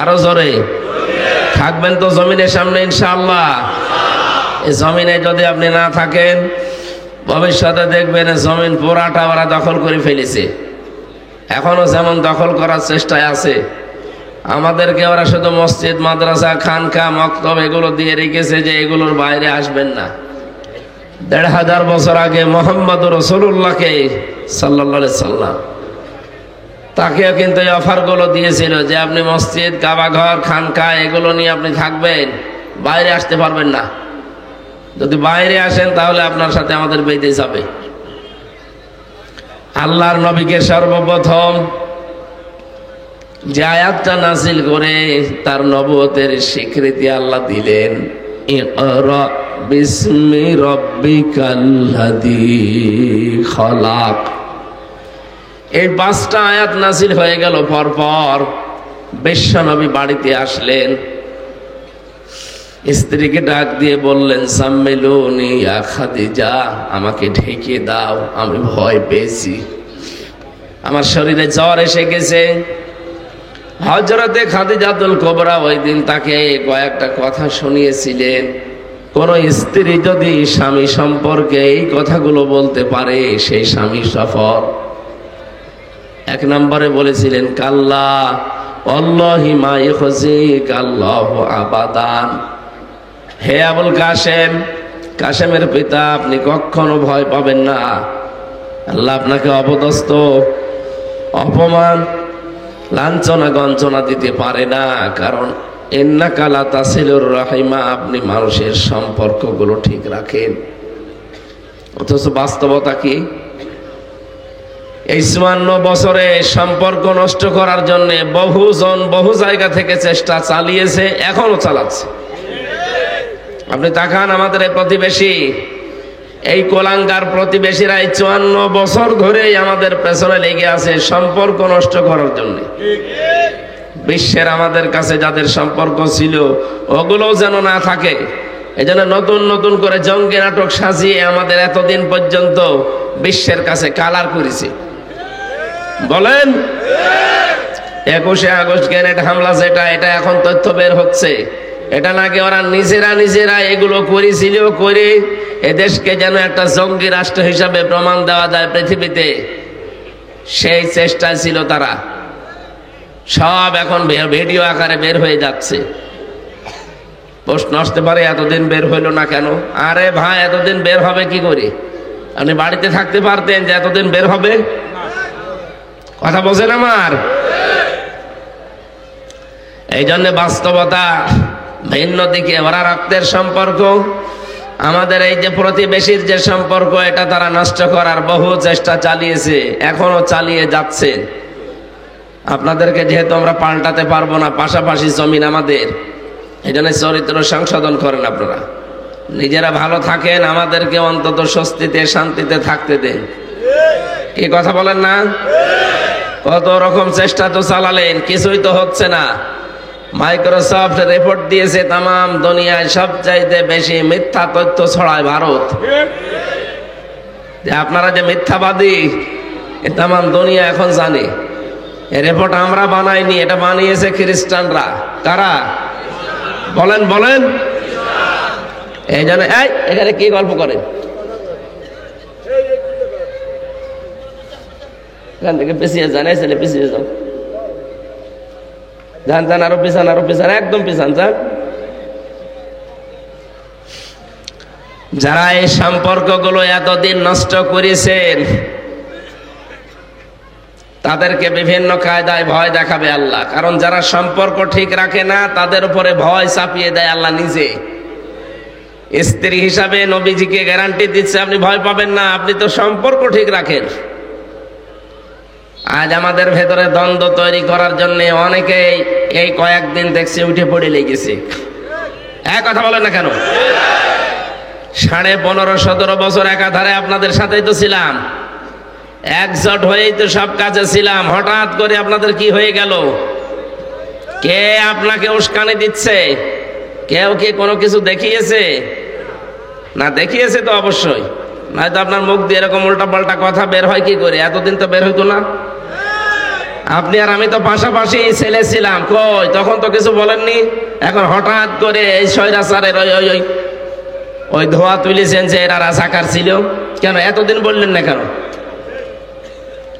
আরো জোরে থাকবেন তো জমিনের সামনে ইনশাআল্লাহ। এই জমিনে যদি আপনি না থাকেন, ভবিষ্যতে দেখবেন জমিন পুরাটা ওরা দখল করে ফেলেছে। এখনো যেমন দখল করার চেষ্টায় আছে, আমাদেরকে ওরা শুধু মসজিদ, মাদ্রাসা, খানকা, মক্তব এগুলো দিয়ে রেখেছে যে এগুলোর বাইরে আসবেন না। ১৫০০ বছর আগে মোহাম্মদ রাসূলুল্লাহকে সাল্লাল্লাহু আলাইহি সাল্লাম তাকেও কিন্তু এই অফারগুলো দিয়েছিল যে আপনি মসজিদ, কাবাঘর, খানকা এগুলো নিয়ে আপনি থাকবেন, বাইরে আসতে পারবেন না। যদি বাইরে আসেন তাহলে আপনার সাথে আমাদের বেঁধে যাবে। আল্লাহর নবীকে সর্বপ্রথম যে আয়াতটা নাযিল করে তার নবুয়তের স্বীকৃতি আল্লাহ দিলেন, ইকরা বিসমি রাব্বিকাল্লাযী খলাক। এই 5টা আয়াত নাযিল হয়ে গেল পরপর। বিশ্বনবী বাড়িতে আসলেন, স্ত্রীকে ডাক দিয়ে বললেন, সাম্মিলুনি ইয়া খাদিজা, আমাকে ঢেকে দাও, আমি ভয় পেয়েছি, আমার শরীরে জ্বর এসে গেছে। হযরতে খাদিজাতুল কুবরা ওই দিন তাকে কয়েকটা কথা শুনিয়েছিলেন। কোন স্ত্রী যদি স্বামী সম্পর্কে এই কথাগুলো বলতে পারে সেই স্বামী সফল। 1 নম্বরে বলেছিলেন, কাল্লা ওয়াল্লাহি মা ইখজিক আল্লাহু আবাদান। হে আবুল কাসেম, কাসেমের পিতা, আপনি কখনো ভয় পাবেন না, আল্লাহ আপনাকে অপদস্থ, অপমান, লাঞ্ছনা গঞ্জনা দিতে পারে না। কারণ ইন্নাকা লা তাসিলুর রাহিমা, আপনি মানুষের সম্পর্কগুলো ঠিক রাখেন। অথচ বাস্তবতা কি? এই 54 বছরে সম্পর্ক নষ্ট করার জন্য বহুজন বহু জায়গা থেকে চেষ্টা চালিয়েছে, এখনো চালাচ্ছে। আপনি তাকান, আমাদের এই প্রতিবেশী, এই কোলাঙ্গার প্রতিবেশীরা এই 54 বছর ধরেই আমাদের পেছনে লেগে আছে সম্পর্ক নষ্ট করার জন্য। বিশ্বের আমাদের কাছে যাদের সম্পর্ক ছিল ওগুলোও যেন না থাকে, এই জন্য নতুন নতুন করে জঙ্গি নাটক সাজিয়ে আমাদের এতদিন পর্যন্ত বিশ্বের কাছে কালার করেছে। বলেন, 21শে আগস্ট গ্রেনেড হামলা যেটা, এটা এখন তথ্য বের হচ্ছে, এটা নাকি ওরা নিজেরা এগুলো করেছিল, করে এদেশকে যেন একটা জঙ্গি রাষ্ট্র হিসাবে প্রমাণ দেওয়া যায় পৃথিবীতে, সেই চেষ্টায় ছিল তারা। সব এখন ভিডিও আকারে বের হয়ে যাচ্ছে। প্রশ্ন আসতে পারে, এতদিন বের হইল না কেন? আরে ভাই, এতদিন বের হবে কি করে? আপনি বাড়িতে থাকতে পারতেন যে এতদিন বের হবে? কথা বোঝেন আমার? এই জন্য বাস্তবতা ভিন্ন দিকে। ওরা রক্তের সম্পর্ক, আমাদের এই যে প্রতিবেশীর যে সম্পর্ক, এটা তারা নষ্ট করার বহু চেষ্টা চালিয়েছে, এখনো চালিয়ে যাচ্ছে। আপনাদেরকে যেহেতু আমরা পাল্টাতে পারবো না, পাশাপাশি জমিন আমাদের, এই জন্য চরিত্র সংশোধন করেন আপনারা, নিজেরা ভালো থাকেন, আমাদেরকে অন্তত স্বস্তিতে শান্তিতে থাকতে দেন। এই কথা বলেন না? কত রকম চেষ্টা তো চালালেন, কিছুই তো হচ্ছে না। মাইক্রোসফট রিপোর্ট দিয়েছে তামাম দুনিয়ায় সবচাইতে বেশি মিথ্যা তথ্য ছড়ায় ভারত। যে আপনারা যে মিথ্যাবাদী, এ তামাম দুনিয়া এখন জানে। এই রিপোর্ট আমরা বানাইনি, এটা বানিয়েছে খ্রিস্টানরা। কারা? বলেন বলেন। এই জন্য এখানে কি গল্প করেন? এখান থেকে পিছিয়ে যান, এই ছেলে পিছিয়ে যান, যান যান, আরো পিছান, আরো পিছান, একদম পিছান যান। যারা এই সম্পর্কগুলো এতদিন নষ্ট করেছেন তাদেরকে বিভিন্ন কায়দায় ভয় দেখাবে আল্লাহ। কারণ যারা সম্পর্ক ঠিক রাখে না তাদের উপরে ভয় চাপিয়ে দেয় আল্লাহ নিজে। স্ত্রী হিসাবে নবীজিকে গ্যারান্টি দিচ্ছে, আপনি ভয় পাবেন না, আপনি তো সম্পর্ক ঠিক রাখেন। আজ আমাদের ভেতরে দ্বন্দ্ব তৈরি করার জন্য অনেকে এই কয়েকদিন দেখছে উঠে পড়ে লেগেছে। এক কথা বলেন না কেন? 15.5-17 বছর একাধারে আপনাদের সাথেই তো ছিলাম, একজোট হয়েই তো সব কাজে ছিলাম। হঠাৎ করে আপনাদের কি হয়ে গেল? কে আপনাকে উস্কানি দিচ্ছে? কেউ কি কোনো কিছু দেখিয়েছে? না দেখিয়েছে তো অবশ্যই, নয়তো আপনার মুখ দিয়ে এরকম উল্টা পাল্টা কথা বের হয় কি করে? এতদিন তো বের হইতো না। আপনি আর আমি তো পাশাপাশি ছেলে ছিলাম, কই তখন তো কিছু বলেননি। এখন হঠাৎ করে এই স্বৈরাচারের ওই ধোয়া তুলেছেন যে এরা রাজাকার ছিল, কেন এতদিন বললেন না কেন?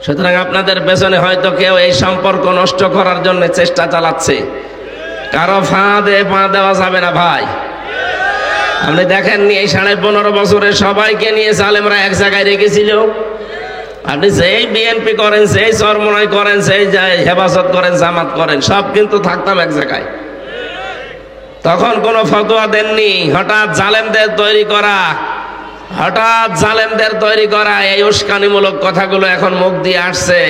সুতরাং আপনাদের পেছনে হয়তো কেউ এই সম্পর্ক নষ্ট করার জন্য চেষ্টা চালাচ্ছে। কারো ফাঁদে পা দেওয়া যাবে না ভাই। আপনি দেখেননি এই 15.5 বছরে সবাইকে নিয়ে জালেমরা এক জায়গায় রেখেছিল। আপনি যেই বিএনপি করেন, সেই চরমনাই করেন, সেই হেফাজত করেন, জামাত করেন, সব কিন্তু থাকতাম এক জায়গায়। তখন কোনো ফতোয়া দেননি। হঠাৎ জালেমদের তৈরি করা এই উস্কানিমূলক কথাগুলো এখন মুখ দিয়ে আসছে।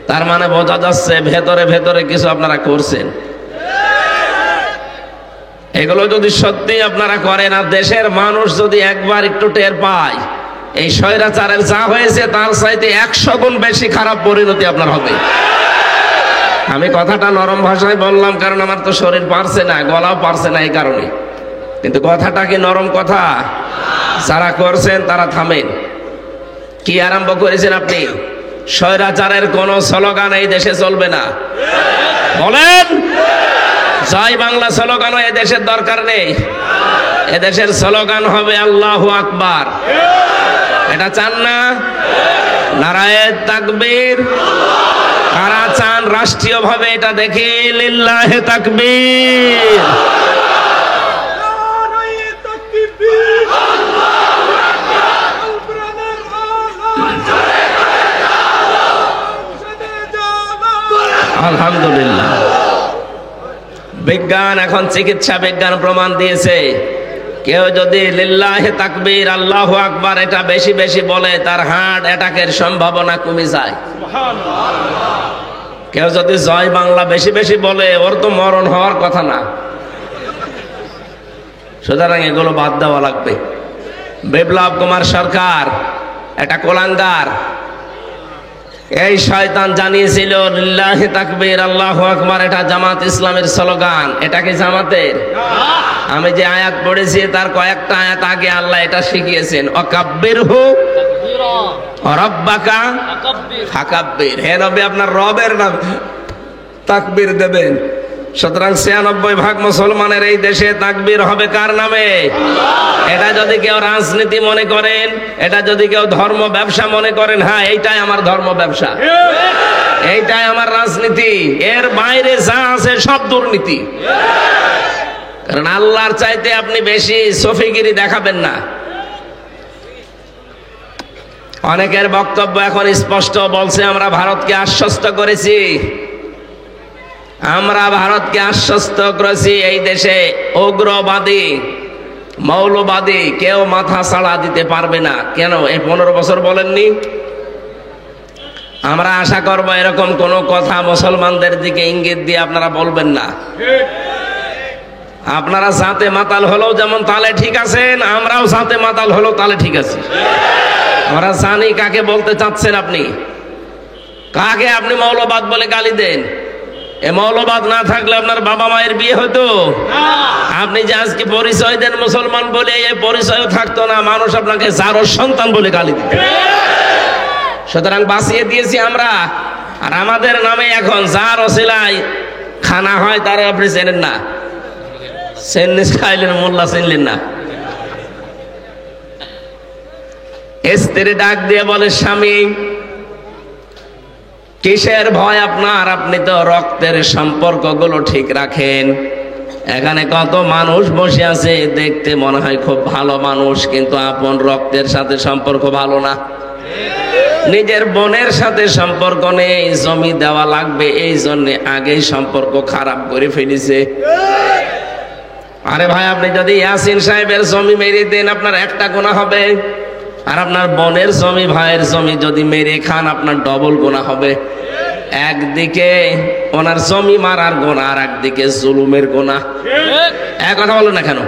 তার মানে বোঝা যাচ্ছে ভেতরে ভেতরে কিছু আপনারা করছেন। এগুলো যদি সত্যি আপনারা করেন আর দেশের মানুষ যদি একবার একটু টের পায়, এই স্বৈরাচারের যা হয়েছে তার চাইতে 100 গুণ বেশি খারাপ পরিণতি আপনার হবে। আমি কথাটা নরম ভাষায় বললাম, কারণ আমার তো শরীর পারছে না, গলাও পারছে না, এই কারণে। কিন্তু কথাটা কি নরম কথা? যারা করছেন তারা থামেন। কি আরম্ভ করেছেন আপনি? স্বৈরাচারের কোন স্লোগান এই দেশে চলবে না। বলেন, জয় বাংলা স্লোগানও এ দেশের দরকার নেই। এদেশের স্লোগান হবে আল্লাহু আকবার। এটা চান না? নারায়ে তাকবীর। কারা চান রাষ্ট্রীয় ভাবে এটা দেখি? লিল্লাহে তাকবীর। আলহামদুলিল্লাহ। বিজ্ঞান, এখন চিকিৎসা বিজ্ঞান প্রমাণ দিয়েছে, কেউ যদি লিল্লাহে তাকবীর আল্লাহু আকবার এটা বেশি বেশি বলে, তার হার্ট অ্যাটাকের সম্ভাবনা কমে যায়। কেউ যদি জয় বাংলা বেশি বেশি বলে, ওর তো মরণ হওয়ার কথা না। সুতরাং এগুলো বাদ দেওয়া লাগবে। বিপ্লব কুমার সরকার এটা কোলাঙ্গার। এই শয়তান জানিয়েছিল লিল্লাহি তাকবীর আল্লাহু আকবার এটা জামাত ইসলামের স্লোগান। এটা কি জামাতের? আমি যে আয়াত পড়েছি তার কয়েকটা আয়াত আগে আল্লাহ এটা শিখিয়েছেন, ওয়াকাব্বিরহু রাব্বাকা ফাকাব্বির। হে নবী, আপনার রবের নাম তাকবীর দেবেন। সুতরাং 96% মুসলমানের এই দেশে তাকবীর হবে কার নামে? এটা যদি কেউ রাজনীতি মনে করেন, এটা যদি কেউ ধর্ম ব্যবসা মনে করেন, হ্যাঁ এইটাই আমার ধর্ম ব্যবসা, এইটাই আমার রাজনীতি, এর বাইরে যা আছে সব দুর্নীতি। কারণ আল্লাহর চাইতে আপনি বেশি সফিগিরি দেখাবেন না। অনেকের বক্তব্য এখন স্পষ্ট বলছে, আমরা ভারতকে আশ্বস্ত করেছি, আমরা ভারতকে আশ্বস্ত করেছি এই দেশে উগ্রবাদী মৌলবাদী কেউ মাথা ছাড়া দিতে পারবে না। কেন এই 15 বছর বলেননি? আমরা আশা করব এরকম কোন কথা মুসলমানদের দিকে ইঙ্গিত দিয়ে আপনারা বলবেন না। আপনারা জাতে মাতাল হলেও যেমন তালে ঠিক আছেন, আমরাও জাতে মাতাল হলেও তালে ঠিক আছে। আমরা জানি কাকে বলতে চাচ্ছেন আপনি, কাকে আপনি মৌলবাদ বলে গালি দেন। এ মৌলবাদ না থাকলে আপনার বাবা মায়ের বিয়ে হতো? আপনি যে আজকে পরিচয় দেন মুসলমান বলে, এই পরিচয়ও থাকতো না, মানুষ আপনাকে জারোর সন্তান বলে গালি দিত। সুতরাং বাঁচিয়ে দিয়েছি আমরা। আর আমাদের নামে এখন যার ওসিলায় খানা হয় তারা আপনি চেনেন না, চেননিস খাইলেন, মোল্লা চিনলেন না। স্ত্রী ডাক দিয়ে বলে, স্বামী কিসের ভয় আপনার? আপনি তো রক্তের সম্পর্কগুলো ঠিক রাখেন। এখানে কত মানুষ বসে আছে, দেখতে মনে হয় খুব ভালো মানুষ, কিন্তু আপন রক্তের সাথে সম্পর্ক ভালো না। নিজের বোনের সাথে সম্পর্ক নেই, জমি দেওয়া লাগবে এই জন্য আগেই সম্পর্ক খারাপ করে ফেলেছে। আরে ভাই, আপনি যদি ইয়াসিন সাহেবের জমি মেরে দেন আপনার একটা গুনাহ হবে, আর আপনার বোনের জমি, ভাইয়ের জমি যদি মেরে খান আপনার ডবল গুনাহ হবে। একদিকে ওনার জমি মারার গুনাহ, আর একদিকে জুলুমের গুনাহ। এক কথা বলো না কেন?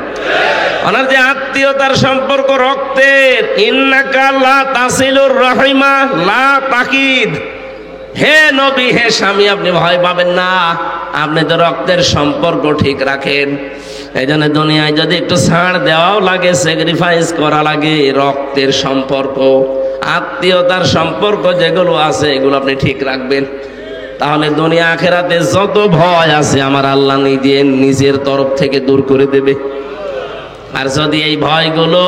ওনার যে আত্মীয়তার সম্পর্ক রক্তের, ইন্নাকা লা তাসিলুর রাহিমা লা তাকিদ। হে নবী, হে স্বামী, আপনি ভয় পাবেন না, আপনি তো রক্তের সম্পর্ক ঠিক রাখেন। এই জন্য দুনিয়ায় যদি একটু ছাড় দেওয়াও লাগে, স্যাক্রিফাইস করা লাগে, রক্তের সম্পর্ক, আত্মীয়তার সম্পর্ক যেগুলো আছে এগুলো আপনি ঠিক রাখবেন। তাহলে দুনিয়া আখেরাতে যত ভয় আছে আমার আল্লাহ নিজের তরফ থেকে দূর করে দেবে। আর যদি এই ভয়গুলো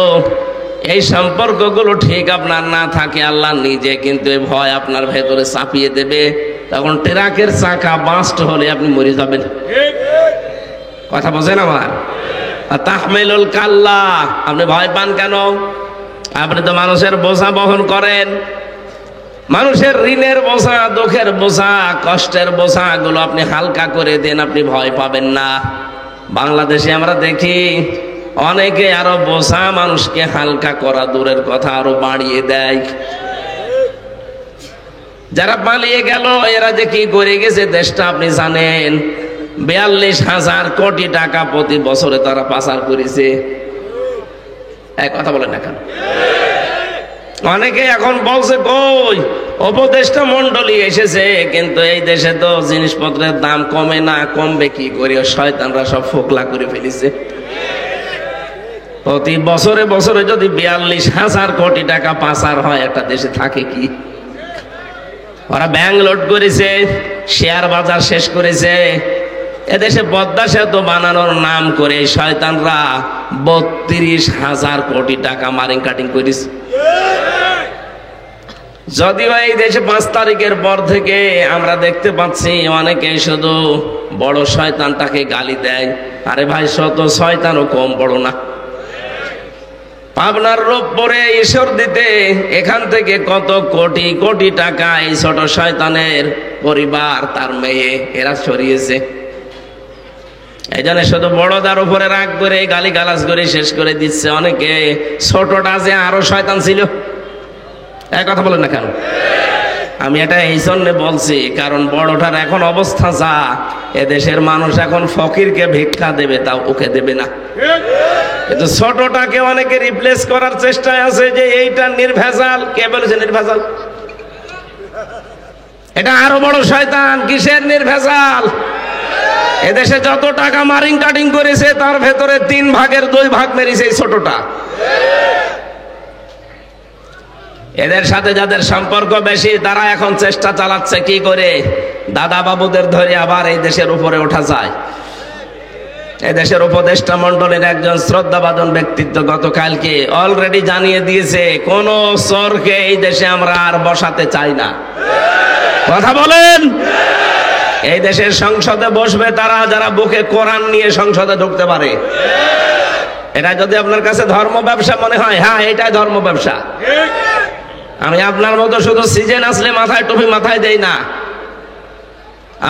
এই সম্পর্কগুলো ঠিক আপনার না থাকে, আল্লাহ নিজে কিন্তু এই ভয় আপনার ভেতরে চাপিয়ে দেবে। তখন ট্রাকের চাকা বাস্ট হলে আপনি মরে যাবেন। কথা বোঝেন আমার? তাহমিলুল কাল্লা, আপনি ভয় পান কেন? আপনি তো মানুষের বোঝা বহন করেন, মানুষের ঋণের বোঝা, দুঃখের বোঝা, কষ্টের বোঝা গুলো আপনি হালকা করে দেন, আপনি ভয় পাবেন না। বাংলাদেশে আমরা দেখি অনেকে আরো বোঝা মানুষকে হালকা করা দূরের কথা আরো বাড়িয়ে দেয়। যারা পালিয়ে গেল এরা যে কি করে গেছে দেশটা আপনি জানেন। 42,000 কোটি টাকা প্রতি বছরে তারা পাচার করেছে। এক কথা বলেন না কেন? অনেকে এখন বলছে কই উপদেষ্টা মন্ডলী এসেছে, কিন্তু এই দেশে তো জিনিসপত্রের দাম কমে না, কমবে কি করে? শয়তানরা সব ফোকলা করে ফেলেছে। প্রতি বছরে বছরে যদি 42,000 কোটি টাকা পাচার হয়, একটা দেশে থাকে কি? ওরা ব্যাংক লোড করেছে, শেয়ার বাজার শেষ করেছে। এদেশে পদ্মা সেতু বানানোর নাম করে শয়তানরা 32,000 কোটি টাকা মারিং কাটিং করেছে। যদিও এই দেশে 5 তারিখের পর থেকে আমরা দেখতে পাচ্ছি অনেকে শুধু বড় শয়তানটাকে গালি দেয়। আরে ভাই, শত শয়তানও কম বড় না। পাবনার রূপপুরে ঈশ্বর দিতে এখান থেকে কত কোটি কোটি টাকা এই ছোট শয়তানের পরিবার, তার মেয়ে, এরা ছড়িয়েছে। এই জন্য শুধু বড়দার উপরে রাগ করে গালি গালাজ করে শেষ করে দিচ্ছে। অনেকে ছোটটা যে আরো শয়তান ছিল। এক কথা বলেন না কেন? আমি এটা এই জন্য বলছি কারণ বড়টার এখন অবস্থা যা, এদেশের মানুষ এখন ফকিরকে ভিক্ষা দেবে, তাও ওকে দেবে না। কিন্তু ছোটটাকে অনেকে রিপ্লেস করার চেষ্টায় আছে যে এইটা নির্ভেজাল। কে বলেছে নির্ভেজাল? এটা আরো বড় শয়তান। কিসের নির্ভেজাল? এদেশে যত টাকা মারিং কাটিং করেছে তার ভেতরে 3 ভাগের 2 ভাগ মেরেছে এই ছোটটা। এদের সাথে যাদের সম্পর্ক বেশি তারা এখন চেষ্টা চালাচ্ছে কি করে দাদা বাবুদের ধরে আবার এই দেশের উপরে ওঠা যায়। এই দেশের উপদেষ্টা মন্ডলীর একজন শ্রদ্ধাভাজন ব্যক্তিত্ব গতকালকে অলরেডি জানিয়ে দিয়েছে, কোন চোরকে এই দেশে আমরা আর বসাতে চাই না। কথা বলেন? এই দেশের সংসদে বসবে তারা যারা বুকে কোরআন নিয়ে সংসদে ঢুকতে পারে। এটা যদি আপনার কাছে ধর্ম ব্যবসা মনে হয়, হ্যাঁ এটাই ধর্ম ব্যবসা। আমি আপনার মতো শুধু সিজন আসলে মাথায় টুপি মাথায় দেই না।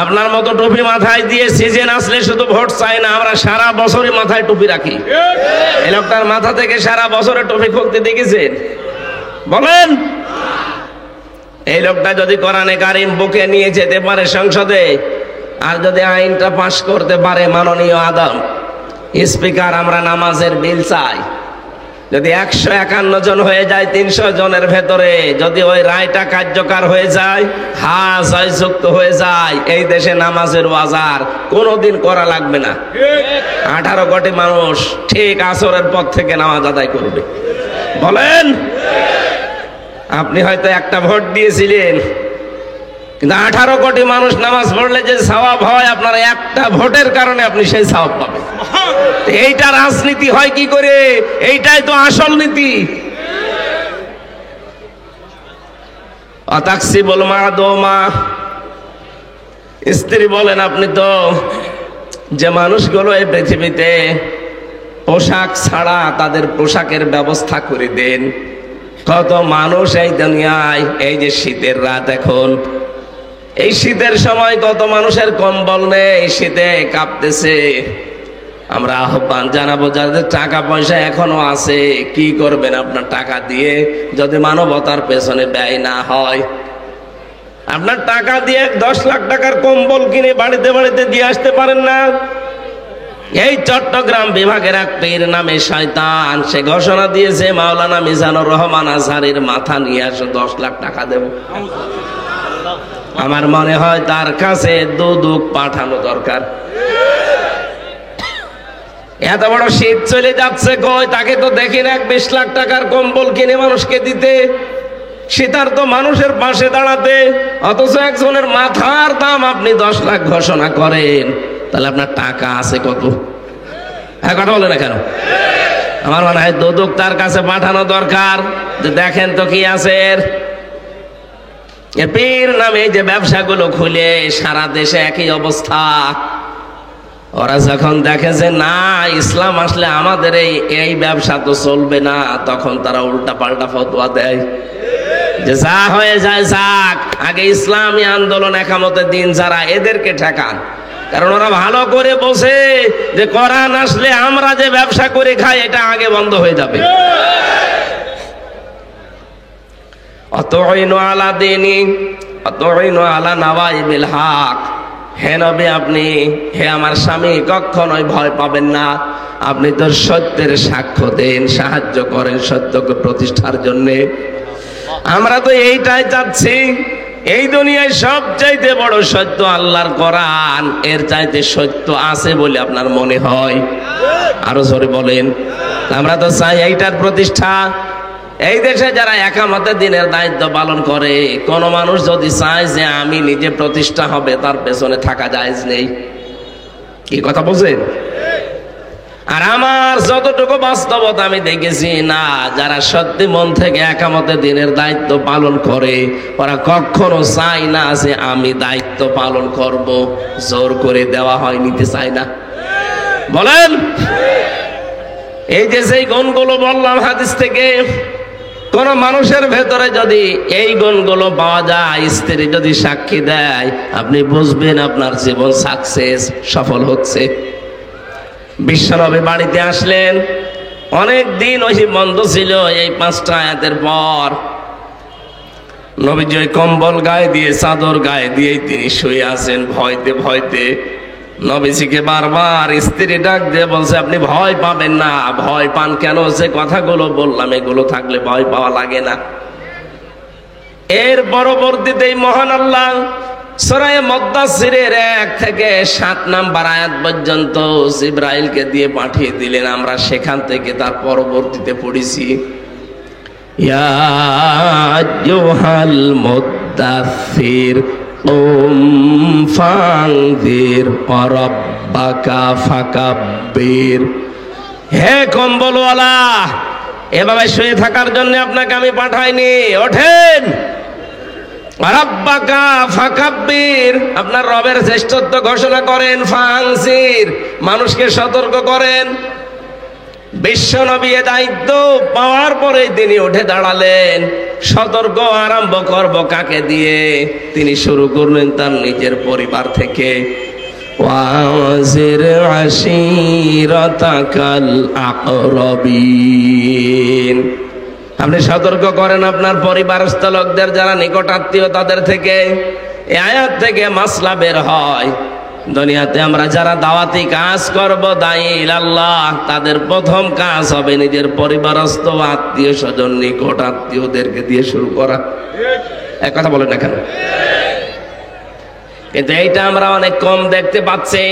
আপনার মতো টুপি মাথায় দিয়ে সিজন আসলে শুধু ভোট চাই না, আমরা সারা বছরই মাথায় টুপি রাখি। এই লোকটার মাথা থেকে সারা বছরে টুপি খুলতে দেখেছেন? বলেন। এই লোকটা যদি কোরআনে কারিম বুকে নিয়ে যেতে পারে সংসদে, আর যদি আইনটা পাশ করতে পারে, মাননীয় আদম স্পিকার, আমরা নামাজের বিল চাই, যদি 151 জন হয়ে যায় 300 জনের ভেতরে, যদি ওই রায়টা কার্যকর হয়ে যায়, যুক্ত হয়ে যায়, এই দেশে নামাজের ওয়াজার কোনোদিন করা লাগবে না। 18 কোটি মানুষ ঠিক আসরের পর থেকে নামাজ আদায় করবে। বলেন। আপনি হয়তো একটা ভোট দিয়েছিলেন, কিন্তু 18 কোটি মানুষ নামাজ পড়লে যে সওয়াব হয়, আপনার একটা ভোটের কারণে আপনি সেই সওয়াব পাবেন। এইটা রাজনীতি হয় কি করে? এইটাই তো আসল নীতি। অতাকসিবুল মাদুমা, স্ত্রী বলেন, আপনি তো যে মানুষগুলো এই পৃথিবীতে পোশাক ছাড়া তাদের পোশাকের ব্যবস্থা করে দেন। কত মানুষ এই দুনিয়ায়, এই যে শীতের রাত এখন, এই শীতের সময় কত মানুষের কম্বল নেই, শীতে কাঁপতেছে। আমরা আহ্বান জানাবো যাদের টাকা পয়সা এখনো আছে, কি করবেন আপনার টাকা দিয়ে যদি মানবতার পেছনে ব্যয় না হয়? আপনার টাকা দিয়ে 10 লাখ টাকার কম্বল কিনে বাড়িতে বাড়িতে দিয়ে আসতে পারেন না? এই চট্টগ্রাম বিভাগের এক পীর নামে শয়তান, সে ঘোষণা দিয়েছে মাওলানা মিজানুর রহমান আজহারের মাথা নিয়ে আসো, 10 লাখ টাকা দেব। আমার মনে হয় তার কাছে দুদক পাঠানো দরকার। এত বড় শীত চলে যাচ্ছে, কই তাকে তো দেখি না 20 লাখ টাকার কম্বল কিনে মানুষকে দিতে, শীতার্ত মানুষের পাশে দাঁড়াতে। অথচ একজনের মাথার দাম আপনি 10 লাখ ঘোষণা করেন, তাহলে আপনার টাকা আছে কত? হ্যাঁ, কথা বলে না কেন? আমার মনে হয় দুদক তার কাছে পাঠানো দরকার, যে দেখেন তো কি আছে এর পীর নামে যে ব্যবসাগুলো খুলে সারা দেশে একই অবস্থা। ওরা যখন দেখে যে না ইসলাম আসলে আমাদের এই ব্যবসা তো চলবে না, তখন তারা উল্টা পাল্টা ফতোয়া দেয় যে যা হয়ে যায় যাক, আগে ইসলামী আন্দোলন একামতের দিন যারা এদেরকে ঠেকান। কারণ ওরা ভালো করে বসে যে কোরআন আসলে আমরা যে ব্যবসা করে খাই এটা আগে বন্ধ হয়ে যাবে। অতঈনু আলা দীনি অতঈনু আলা নাওয়াইবিল হক। হে নবী আপনি, হে আমার স্বামী, কখনোই ভয় পাবেন না। আপনি তো সত্যের সাক্ষ্য দেন, সাহায্য করেন সত্যকে প্রতিষ্ঠার জন্যে। আমরা তো এইটাই চাচ্ছি। এই দুনিয়ায় সবচাইতে বড় সত্য আল্লাহর কোরআন, এর চাইতে সত্য আছে বলে আপনার মনে হয়? আরো জোরে বলেন। আমরা তো চাই এইটার প্রতিষ্ঠা। এই দেশে যারা একামতে দিনের দায়িত্ব পালন করে, কোন মানুষ যদি চায় যে আমি নিজে প্রতিষ্ঠা হবে, তার পেছনে থাকা জায়েজ নেই। কি কথা বলছেন? আর আমার যতটুকু বাস্তবতা আমি দেখেছি, না যারা সত্যি মন থেকে একামতে দিনের দায়িত্ব পালন করে, ওরা কখনো চায় না যে আমি দায়িত্ব পালন করব। জোর করে দেওয়া হয়, নিতে চায় না। বলেন, এই যে সেই গুণগুলো বললাম হাদিস থেকে, কোন মানুষের ভেতরে যদি এই গুণগুলো পাওয়া যায়, স্ত্রী যদি সাক্ষী দেয়, আপনি বুঝবেন আপনার জীবন সাকসেস, সফল হচ্ছে। বিশ্বনবী বাড়িতে আসলেন, অনেক দিন ওই বন্ধ ছিল। এই 5টা আয়াতের পর নবীজি ওই কম্বল গায়ে দিয়ে, চাদর গায়ে দিয়ে তিনি শুয়ে আছেন ভয়তে ভয়তে। নবীজিকে বারবার স্ত্রী ডাক দিয়ে বলছে, আপনি ভয় পাবেন না। ভয় পান কেন? যে কথাগুলো বললাম এগুলো থাকলে ভয় পাওয়া লাগে না। এর পরবর্তীতেই মহান আল্লাহ সূরা মুদ্দাসসিরের 1 থেকে 7 নাম্বার আয়াত পর্যন্ত জিবরাইলকে দিয়ে পাঠিয়ে দিলেন। আমরা সেখান থেকে তার পরবর্তীতে পড়েছি, ইয়া আইয়ুহাল মুদ্দাসসির কুম ফানযির ওয়া রাব্বাকা ফাকাব্বির। হে কম্বলওয়ালা, এভাবে শুয়ে থাকার জন্য আপনাকে আমি পাঠাইনি। ওঠেন, রাব্বাকা ফাকাব্বির, আপনার রবের শ্রেষ্ঠত্ব ঘোষণা করেন। ফানযির, মানুষকে সতর্ক করেন। বিশ্ব নবী এ দায়িত্ব পাওয়ার পরে তিনি উঠে দাঁড়ালেন। সতর্ক আরম্ভ করব কাকে দিয়ে? তিনি শুরু করলেন তার নিজের পরিবার থেকে। ওয়াজির আশিরাতাকাল আকরাবিন, আপনি সতর্ক করেন আপনার পরিবারস্থ লোকদের, যারা নিকট আত্মীয়, তাদের থেকে। এই আয়াত থেকে মাসলা বের হয়, দুনিয়াতে আমরা যারা দাওয়াতি কাজ করব, দায়ী ইলাল্লাহ, তাদের প্রথম কাজ হবে নিজের পরিবারস্থ আত্মীয় স্বজন, নিকট আত্মীয়দেরকে দিয়ে শুরু করা। এক কথা বলেন না কেন? কিন্তু এইটা আমরা অনেক কম দেখতে পাচ্ছি।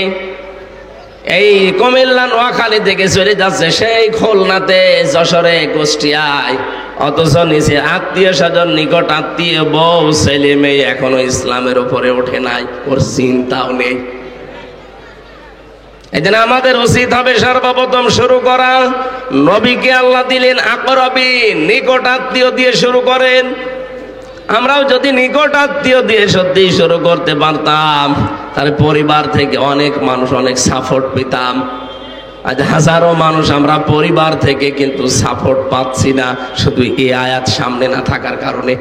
এই কুমিল্লা নোয়াখালী থেকে চলে যাচ্ছে সেই খুলনাতে, যশোরে, কুষ্টিয়ায়, অথচ নিচে আত্মীয় স্বজন, নিকট আত্মীয়, বউ, ছেলে মেয়ে এখনো ইসলামের উপরে ওঠে নাই, ওর চিন্তাও নেই। এই জন্য আমাদের উচিত হবে সর্বপ্রথম শুরু করা। নবীকে আল্লাহ দিলেন আকরাবিন, নিকট আত্মীয় দিয়ে শুরু করেন। আমরাও যদি নিকট আত্মীয় দিয়ে সত্যি শুরু করতে পারতাম, তাহলে পরিবার থেকে অনেক মানুষ অনেক সাপোর্ট পেতাম। আজ হাজারো মানুষ আমরা পরিবার থেকে কিন্তু সাপোর্ট পাচ্ছি না, শুধু এই আয়াত সামনে না থাকার কারণে।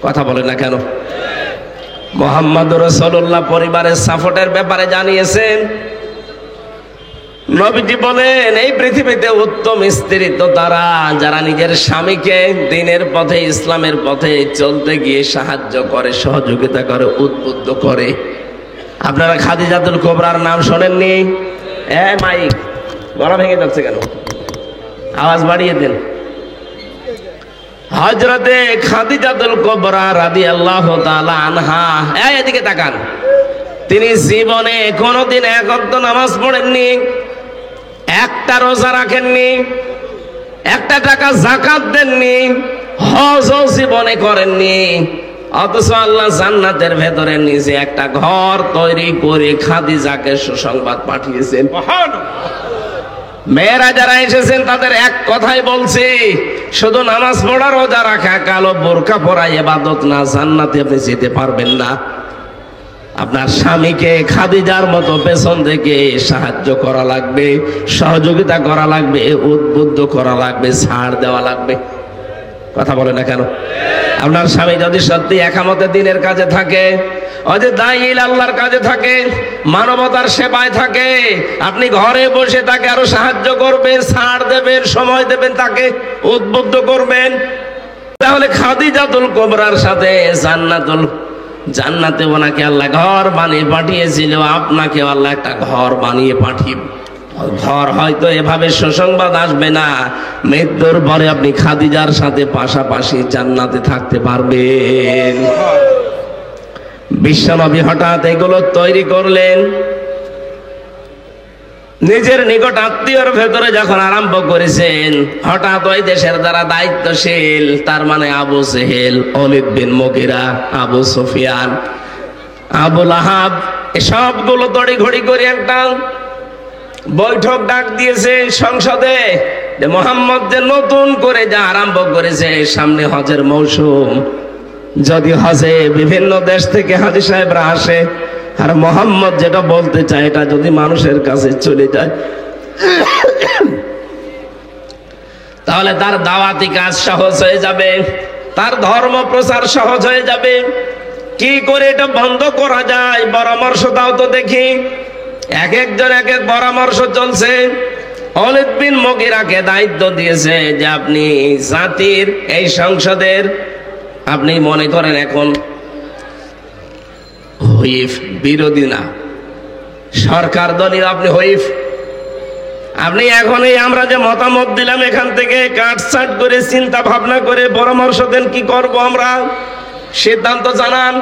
কথা বলে না কেন? মুহাম্মদুর রাসূলুল্লাহ পরিবারের সাপোর্টের ব্যাপারে জানিয়েছেন। নবীজি বলেন, এই পৃথিবীতে উত্তম স্ত্রী তো তারা যারা নিজের স্বামীকে দিনের পথে, ইসলামের পথে চলতে গিয়ে সাহায্য করে, সহযোগিতা করে, উদ্বুদ্ধ করে। আপনারা খাদিজাতুল কুবরার নাম শোনেননি? মাইক গলা ভেঙে যাচ্ছে কেন? আওয়াজ বাড়িয়ে দেন। হযরতে খাদিজাতুল কুবরা রাদিয়াল্লাহু তাআলা আনহা, এদিকে তাকান। তিনি জীবনে কোনোদিন এক ওয়াক্ত নামাজ পড়েননি, একটা রোজা রাখেননি, একটা টাকা যাকাত দেননি, হজও জীবনে করেননি। অথচ আল্লাহ জান্নাতের ভেতরে নিজে একটা ঘর তৈরি করে খাদিজাকে সুসংবাদ পাঠিয়েছেন। মেয়েরা যারা এসেছেন তাদের এক কথাই বলছি, শুধু নামাজ পড়া রোজা রাখা কালো বোরকা পরা ইবাদত না, জান্নাতে আপনি যেতে পারবেন না। আপনার স্বামীকে খাদিজার মতো পেছন থেকে সাহায্য করা লাগবে, সহযোগিতা করা লাগবে, উদ্বুদ্ধ করা লাগবে, ছাড় দেওয়া লাগবে। কথা বলে না কেন? আপনার স্বামী যদি সত্যি একামতে দিনের কাজে থাকে, ওই যে দায়ীল আল্লাহর কাজে থাকে, মানবতার সেবায় থাকে, আপনি ঘরে বসে তাকে আরো সাহায্য করবেন, ছাড় দেবেন, সময় দেবেন, তাকে উদ্বুদ্ধ করবেন, তাহলে খাদিজাতুল কুবরার সাথে জান্নাতে ওনাকে আল্লাহ ঘর বানিয়ে পাঠিয়েছিল, আপনাকে আল্লাহ একটা ঘর বানিয়ে পাঠিয়ে, ঘর হয়তো এভাবে সুসংবাদ আসবে না, মৃত্যুর পরে আপনি খাদিজার সাথে পাশাপাশি জান্নাতে থাকতে পারবেন। বিশ্বনবী হঠাৎ এগুলো তৈরি করলেন, নিজের নিকট আত্মীয়র ভেতরে যখন আরম্ভ করেছেন, হঠাৎ ওই দেশের যারা দায়িত্বশীল, তার মানে আবু জেহেল, ওয়ালিদ বিন মুগিরা, আবু সুফিয়ান, আবু লাহাব, সবগুলো তড়িঘড়ি করে একটা বৈঠক ডাক দিয়েছে সংসদে, যে মোহাম্মদ যে নতুন করে যা আরম্ভ করেছে, সামনে হজের মৌসুম, যদি হজে বিভিন্ন দেশ থেকে হাজী সাহেবরা আসে, আর মোহাম্মদ যেটা বলতে চায় এটা যদি মানুষের কাছে চলে যায়, তাহলে তার দাওয়াতি কাজ সহজ হয়ে যাবে, তার ধর্ম প্রচার সহজ হয়ে যাবে। কি করে এটা বন্ধ করা যায়, পরামর্শ দাও তো দেখি। এক একজন এক এক পরামর্শ চলছে। ওয়ালিদ বিন মুগিরাকে দায়িত্ব দিয়েছে যে আপনি জাতির এই সংসদের, আপনি মনে করেন এখন হুইপ, বিরোধী না, সরকার দলীয় আপনি হুইপ, আপনি এখন এই আমরা যে মতামত দিলাম এখান থেকে কাটছাট করে চিন্তা ভাবনা করে পরামর্শ দেন, কি করব আমরা, সিদ্ধান্ত জানান।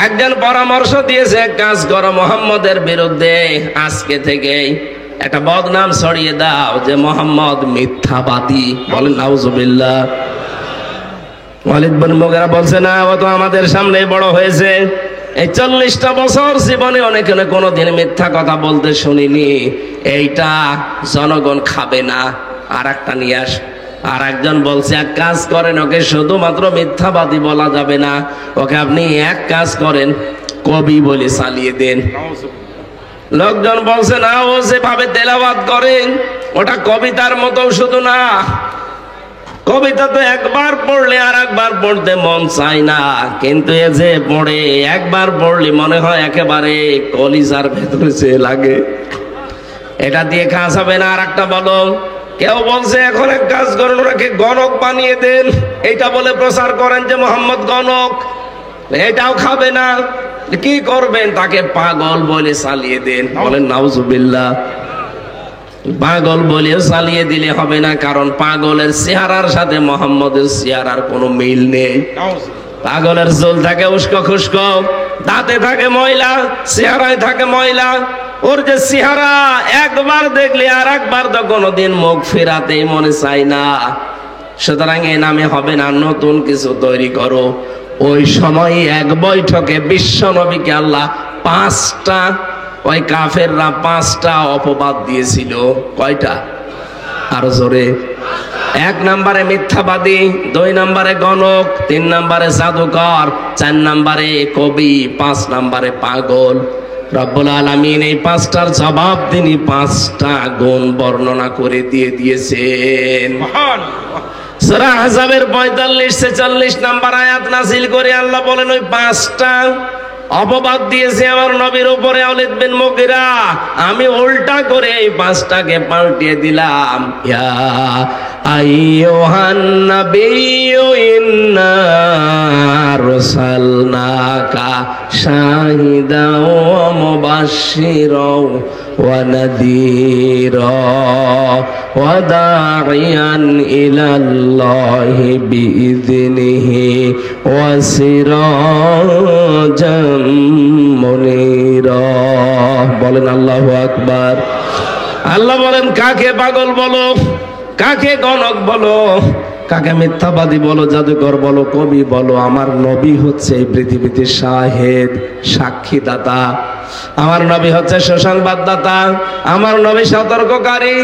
একজন পরামর্শ দিয়েছে, এক কাজ করো, মুহাম্মদের বিরুদ্ধে আজকে থেকে একটা বদনাম ছড়িয়ে দাও যে মুহাম্মদ মিথ্যাবাদী। বলেন নাউজুবিল্লাহ। ওয়ালিদ বিন মুগিরা বলছে, না, ও তো আমাদের সামনে বড় হয়েছে, এই 40টা বছর জীবনে অনেকে কোনোদিন মিথ্যা কথা বলতে শুনিনি, এইটা জনগণ খাবে না, আর একটা নিয়ে আস। আর একজন বলছে, এক কাজ করেন, ওকে শুধুমাত্র মিথ্যাবাদী বলা যাবে না, ওকে আপনি এক কাজ করেন, কবি বলে চালিয়ে দেন। লোকজন বলছে, না, ও যেভাবে তেলাওয়াত করেন ওটা কবিতার মতো শুধু না, কবিতা তো একবার পড়লে আর একবার পড়তে মন চায় না, কিন্তু এ যে পড়ে একবার পড়লে মনে হয় একেবারে কলিজার ভেতরে যে লাগে, এটা দিয়ে কাজ হবে না। আর একটা বলো, কেউ বলছে এখন এক কাজ করেন, ওনাকে গণক বানিয়ে দেন, এইটা বলে প্রচার করেন যে মোহাম্মদ গণক, এটাও খাবে না। কি করবেন, তাকে পাগল বলে চালিয়ে দেন। বলেন নাউজুবিল্লাহ। পাগল বলে চালিয়ে দিলে হবে না, কারণ পাগলের চেহারার সাথে মোহাম্মদের চেহারার কোনো মিল নেই। পাগলের চুল থাকে উস্কো খুস্কো, দাঁতে থাকে ময়লা, চেহারায় থাকে ময়লা, ওর যে চেহারা একবার দেখলে আর একবার তো কোনোদিন মুখ ফেরাতেই মনে চায় না। সুতরাং এ নামে হবে না, নতুন কিছু তৈরি করো। ওই সময় এক বৈঠকে বিশ্ব নবীকে আল্লাহ 5টা, ওই কাফেররা 5টা অপবাদ দিয়েছিল। কয়টা? আরো জোরে। 1 নম্বরে মিথ্যাবাদী, 2 নম্বরে গণক, 3 নম্বরে জাদুকর, 4 নম্বরে কবি, 5 নম্বরে পাগল। রব্বুল আলামিন এই 5টার জবাব তিনি 5টা গুণ বর্ণনা করে দিয়েছেন। সূরা আহজাবের 45-46 নম্বর আয়াত নাযিল করে আল্লাহ বলেন, ওই 5টা অপবাদ দিয়েছে আমার নবীর উপরে ওয়ালিদ বিন মুগিরা, আমি উল্টা করে এই 5টাকে পাল্টিয়ে দিলাম। ইয়া আইয়ুহান নাবিয়্যু ইন্না আরসালনাকা শাহিদাও ওয়া মুবাশশিরাও ওয়া নাযীরা ওয়া দা'iয়ান ইলাল্লাহি বিইযনিহি ওয়া সিরাজাম মুনীরা। বলেন আল্লাহু আকবার। আল্লাহ বলেন, কাকে পাগল বলো, কাকে গণক বলো, কাকে মিথ্যাবাদী বলো, জাদুকর বলো, কবি বলো, আমার নবী হচ্ছে এই পৃথিবীতে শাহেদ, সাক্ষীদাতা। আমার নবী হচ্ছে সুসংবাদদাতা, আমার নবী সতর্ককারী,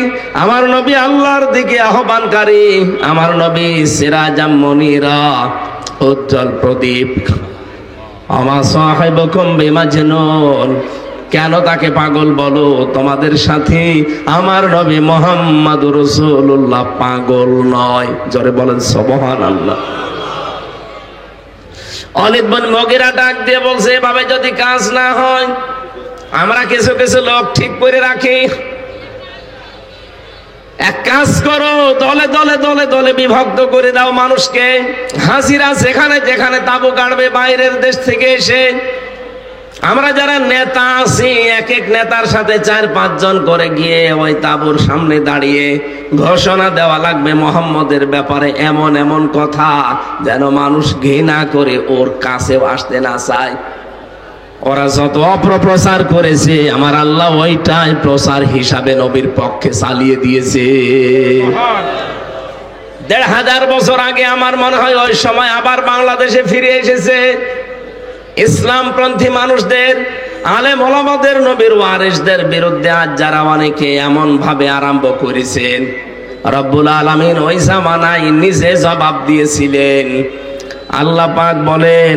আমার নবী আল্লাহর দিকে আহ্বানকারী, আমার নবী সিরাজাম মুনীরা, উজ্জ্বল প্রদীপ। আমা সাহিবুকুম বিমাজনুন, কেন তাকে পাগল বলো? তোমাদের সাথে আমার নবী মুহাম্মদুর রাসূলুল্লাহ পাগল নয়। জোরে বলেন সুবহানাল্লাহ। ওয়ালিদ বিন মুগীরা ডাক দিয়ে বলছে, এভাবে যদি কাজ না হয়, আমরা কিছু কিছু লোক ঠিক করে রাখি। এক কাজ করো, দলে দলে দলে দলে বিভক্ত করে দাও মানুষকে। হাজিরা যেখানে যেখানে তাবু গাড়বে বাইরের দেশ থেকে এসে, আমরা যারা নেতা আছি এক এক নেতার সাথে 4-5 জন করে গিয়ে ওই তাবুর সামনে দাঁড়িয়ে ঘোষণা দেওয়া লাগবে মুহাম্মদের ব্যাপারে এমন এমন কথা, যেন মানুষ ঘৃণা করে ওর কাছেও আসতে না চায়। ওরা যত অপপ্রচার করেছে, আমার আল্লাহ ওইটাই প্রচার হিসাবে নবীর পক্ষে চালিয়ে দিয়েছে। 1500 বছর আগে আমার মনে হয় ওই সময় আবার বাংলাদেশে ফিরে এসেছে ইসলামপন্থী মানুষদের, আলেম ওলামাদের, নবীর ওয়ারিসদের বিরুদ্ধে আজ যারা অনেকে এমন ভাবে আরম্ভ করেছেন, রব্বুল আলামিন ওই জামানায় নিজে জবাব দিয়েছিলেন। আল্লাহ পাক বলেন,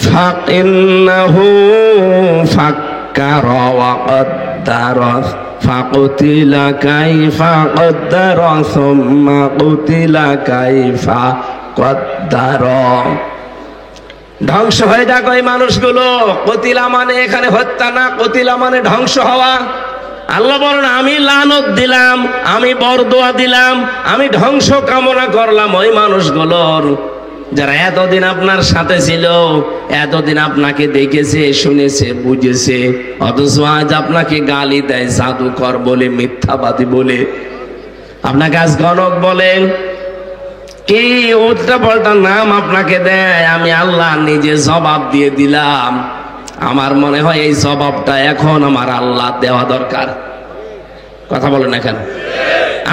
ফাইন্নাহু ফাক্কারা ওয়া কদ্দারা ফাকুতিলা কাইফা কদ্দারা সুম্মা কুতিলা কাইফা কদ্দারা। ধ্বংস হয়ে যাক ওই মানুষগুলো। কতিলা মানে এখানে হত্যা না, কতিলা মানে ধ্বংস হওয়া। আল্লাহ বলেন, আমি লানত দিলাম, আমি বরদোয়া দিলাম, আমি ধ্বংস কামনা করলাম ওই মানুষগুলোর যারা এতদিন আপনার সাথে ছিল, এতদিন আপনাকে দেখেছে, শুনেছে, বুঝেছে, অথচ আজ আপনাকে গালি দেয় জাদুকর বলে, মিথ্যাবাদী বলে, আপনাকে আজ গণক বলেন, কি উল্টা পাল্টা নাম আপনাকে দেয়। আমি আল্লাহ নিজে জবাব দিয়ে দিলাম। আমার মনে হয় এই জবাবটা এখন আমার আল্লাহ দেওয়া দরকার। কথা বলেন না কেন?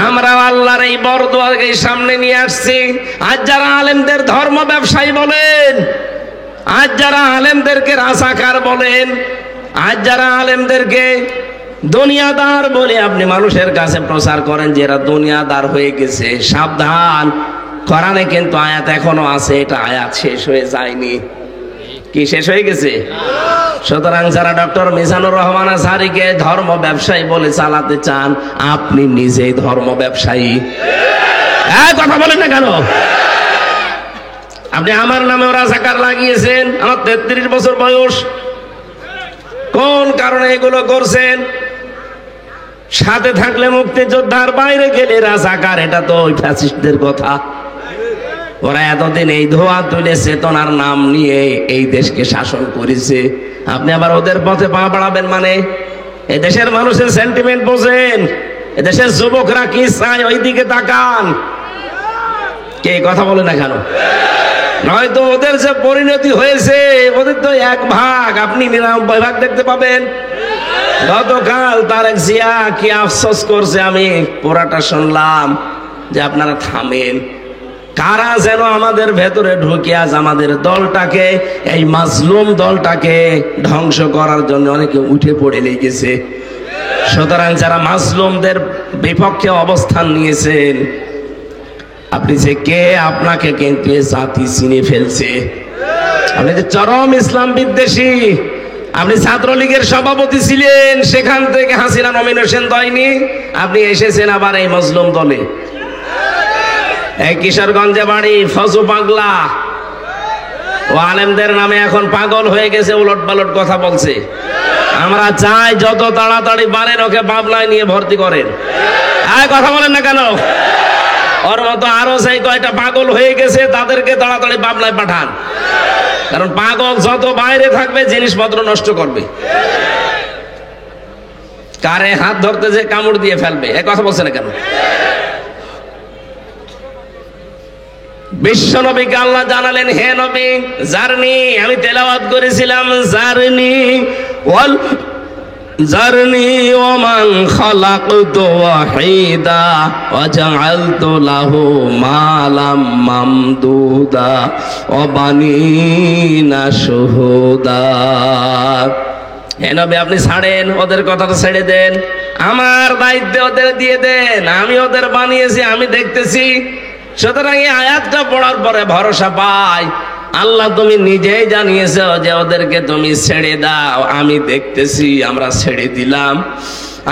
আমরা আল্লাহর এই বরদোয়াকে সামনে নিয়ে আসছি। আজ যারা আলেমদের ধর্ম ব্যবসায়ী বলেন, আজ যারা আলেমদেরকে রাজাকার বলেন, আজ যারা আলেমদেরকে দুনিয়াদার বলে আপনি মানুষের কাছে প্রচার করেন যে এরা দুনিয়াদার হয়ে গেছে, সাবধান। কোরআনে কিন্তু আয়াত এখনো আছে, এটা আয়াত শেষ হয়ে যায়নি। কি শেষ হয়ে গেছে? সুতরাং যারা ডক্টর মিজানুর রহমান আজহারীকে ধর্ম ব্যবসায়ী বলে চালাতে চান, আপনি নিজেই ধর্ম ব্যবসায়ী। কথা বলেন না কেন? আপনি আমার নামেও রাজাকার লাগিয়েছেন। আমার 33 বছর বয়স। কোন কারণে এগুলো করছেন? সাথে থাকলে মুক্তিযোদ্ধার, বাইরে গেলে রাজাকার। এটা তো ওই ফ্যাসিস্টদের কথা। ওরা এতদিন এই ধোয়া তুলে চেতনার নাম নিয়ে এই দেশকে শাসন করেছে। আপনি আবার ওদের পথে পা বাড়াবেন মানে? এই দেশের মানুষের সেন্টিমেন্ট বোঝেন, এদেশের যুবকরা কি চায় ওই দিকে তাকান। কে কথা বলে না কেন? নয়তো ওদের যে পরিণতি হয়েছে, ওদের তো 1 ভাগ, আপনি 99 ভাগ দেখতে পাবেন। গতকাল তারেক জিয়া কি আফসোস করছে, আমি পুরাটা শুনলাম, যে আপনারা থামেন। কারা যেন আমাদের ভেতরে ঢুকে আজ আমাদের দলটাকে, এই মাজলুম দলটাকে ধ্বংস করার জন্য অনেকে উঠে পড়ে লেগেছে। সুতরাং যারা মাজলুমদের বিপক্ষে অবস্থান নিয়েছেন, আপনি যে কে, আপনাকে কিন্তু জাতি চিনে ফেলছে। আপনি যে চরম ইসলাম বিদ্বেষী। আপনি ছাত্রলীগের সভাপতি ছিলেন, সেখান থেকে হাসিনা নমিনেশন দেয়নি, আপনি এসেছেন আবার এই মাজলুম দলে। এই কিশোরগঞ্জে বাড়ি, ফজু পাগলা, ও আলেমদের নামে এখন পাগল হয়ে গেছে, উলট পালট কথা বলছে। আমরা চাই যত তাড়াতাড়ি পারেন ওকে পাবনায় নিয়ে ভর্তি করেন। কথা বলেন না কেন? ওর মতো আরো সেই কয়টা পাগল হয়ে গেছে, তাদেরকে তাড়াতাড়ি পাবনায় পাঠান। কারণ পাগল যত বাইরে থাকবে জিনিসপত্র নষ্ট করবে, কারে হাত ধরতে যে কামড় দিয়ে ফেলবে। এই কথা বলছে না কেন? বিশ্ব নবীকে আল্লাহ জানালেন, হে নবী, জারনি, আমি তেলাওয়াত করেছিলাম, জারনি ওয়াল জারনি ওমান খালাকতু ওয়াহিদা ওয়া জাআলতু লাহু মালাম মামদুদা ওয়া বানিনা শুহুদা। হে নবী, আপনি ছাড়েন, ওদের কথাটা ছেড়ে দেন, আমার দায়িত্ব ওদের দিয়ে দেন। আমি ওদের বানিয়েছি, আমি দেখতেছি। সুতরাং এই আয়াতটা পড়ার পরে ভরসা পাই, আল্লাহ তুমি নিজেই জানিয়েছো যে ওদেরকে তুমি ছেড়ে দাও, আমি দেখতেছি, আমরা ছেড়ে দিলাম।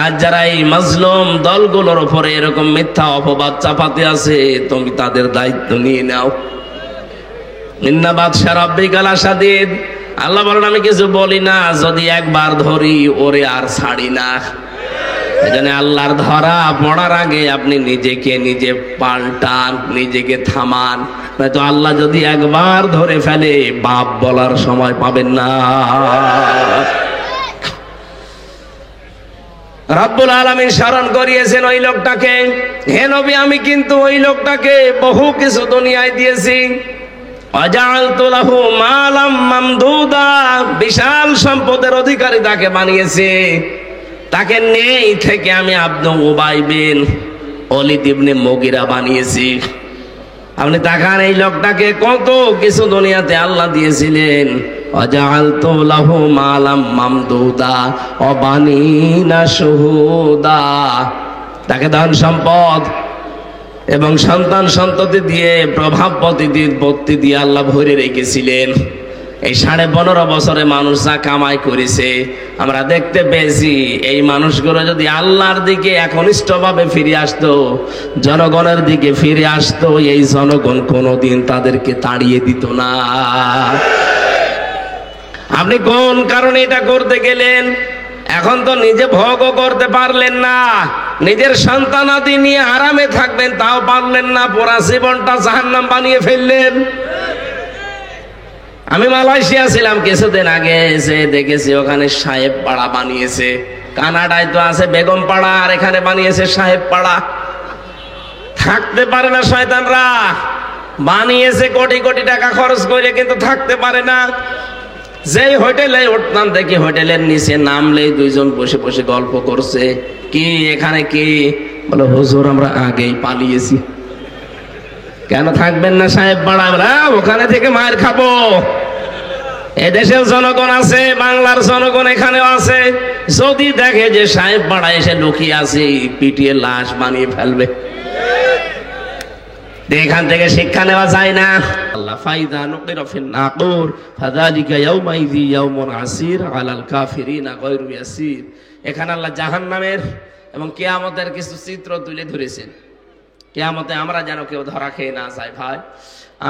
আর যারা এই মাজলুম দলগুলোর উপরে এরকম মিথ্যা অপবাদ চাপাতে আছে, তুমি তাদের দায়িত্ব নিয়ে নাও। ইন্না বাদশা রাব্বিকা লাশাদীদ। আল্লাহ বলেন, আমি কিছু বলি না, যদি একবার ধরি ওরে আর ছাড়ি না। এজন্য আল্লাহর ধরা পড়ার আগে আপনি নিজেকে নিজে পাল্টান, নিজেকে থামান, নয়তো আল্লাহ যদি একবার ধরে ফেলে বাপ বলার সময় পাবেন না। রব্বুল আলামিন স্মরণ করিয়েছেন ওই লোকটাকে, হে নবী, আমি কিন্তু ওই লোকটাকে বহু কিছু দুনিয়ায় দিয়েছি। ওয়াজআলতু লাহু মালাম মামদুদা, বিশাল সম্পদের অধিকারী তাকে বানিয়েছে। তাকে নেই থেকে আমি আব্দু উবাই বিন ওলীদ ইবনে মুগীরা বানিয়েছি। আপনি তাকান, এই লোকটাকে কত কিছু দুনিয়াতে আল্লাহ দিয়েছিলেন। ওয়াজআলতু লাহু মালাম মামদুদা ওয়া বানিনা শুহুদা, তাকে ধন সম্পদ এবং সন্তান সন্ততি দিয়ে প্রভাব প্রতিপত্তি দিয়ে আল্লাহ ভরে রেখেছিলেন। এই 15.5 বছরে মানুষ যা কামাই করেছে আমরা দেখতে পেয়েছি। এই মানুষগুলো যদি আল্লাহর দিকে একনিষ্ঠভাবে ফিরে আসতো, জনগণের দিকে ফিরে আসতো, এই জনগণ কোনোদিন তাদেরকে তাড়িয়ে দিত না। আপনি কোন কারণে এটা করতে গেলেন? এখন তো নিজে ভোগও করতে পারলেন না, নিজের সন্তানাদি নিয়ে আরামে থাকবেন তাও পারলেন না, পুরা জীবনটা জাহান্নাম বানিয়ে ফেললেন। আমি মালয়েশিয়া ছিলাম কিছুদিন আগে, এসে দেখেছি ওখানে সাহেব পাড়া বানিয়েছে। কানাডায় তো আছে বেগম পাড়া, আর এখানে বানিয়েছে সাহেব পাড়া। থাকতে পারে না শয়তানরা, বানিয়েছে কোটি কোটি টাকা খরচ করে, কিন্তু থাকতে পারে না। যেই হোটেলে উঠতাম দেখি হোটেলের নিচে নামলেই দুইজন বসে বসে গল্প করছে। কি এখানে কি? বলে হুজুর আমরা আগেই পালিয়েছি। কেন থাকবেন না সাহেব পাড়া? আমরা ওখানে থেকে মার খাবো। এদেশের জনগণ আছে, বাংলার জনগণ এখানেও আছে। যদি দেখে যে সাহেব পাড়া এসে লুকিয়ে আছে, পিটিয়ে লাশ বানিয়ে ফেলবে। এখান থেকে শিক্ষা নেওয়া যায় না। আল্লাহ ফাইদা নুকিরা ফিন নাকুর ফাযালিকা ইয়াউমাইযি ইয়াউমুন আসির আলাল কাফিরিনা গায়রু ইয়াসির। এখানে আল্লাহ জাহান্নামের এবং কিয়ামতের কিছু চিত্র তুলে ধরেছেন। কিয়ামতে আমরা যেন কেউ ধরা খেয়ে না যায়। ভাই,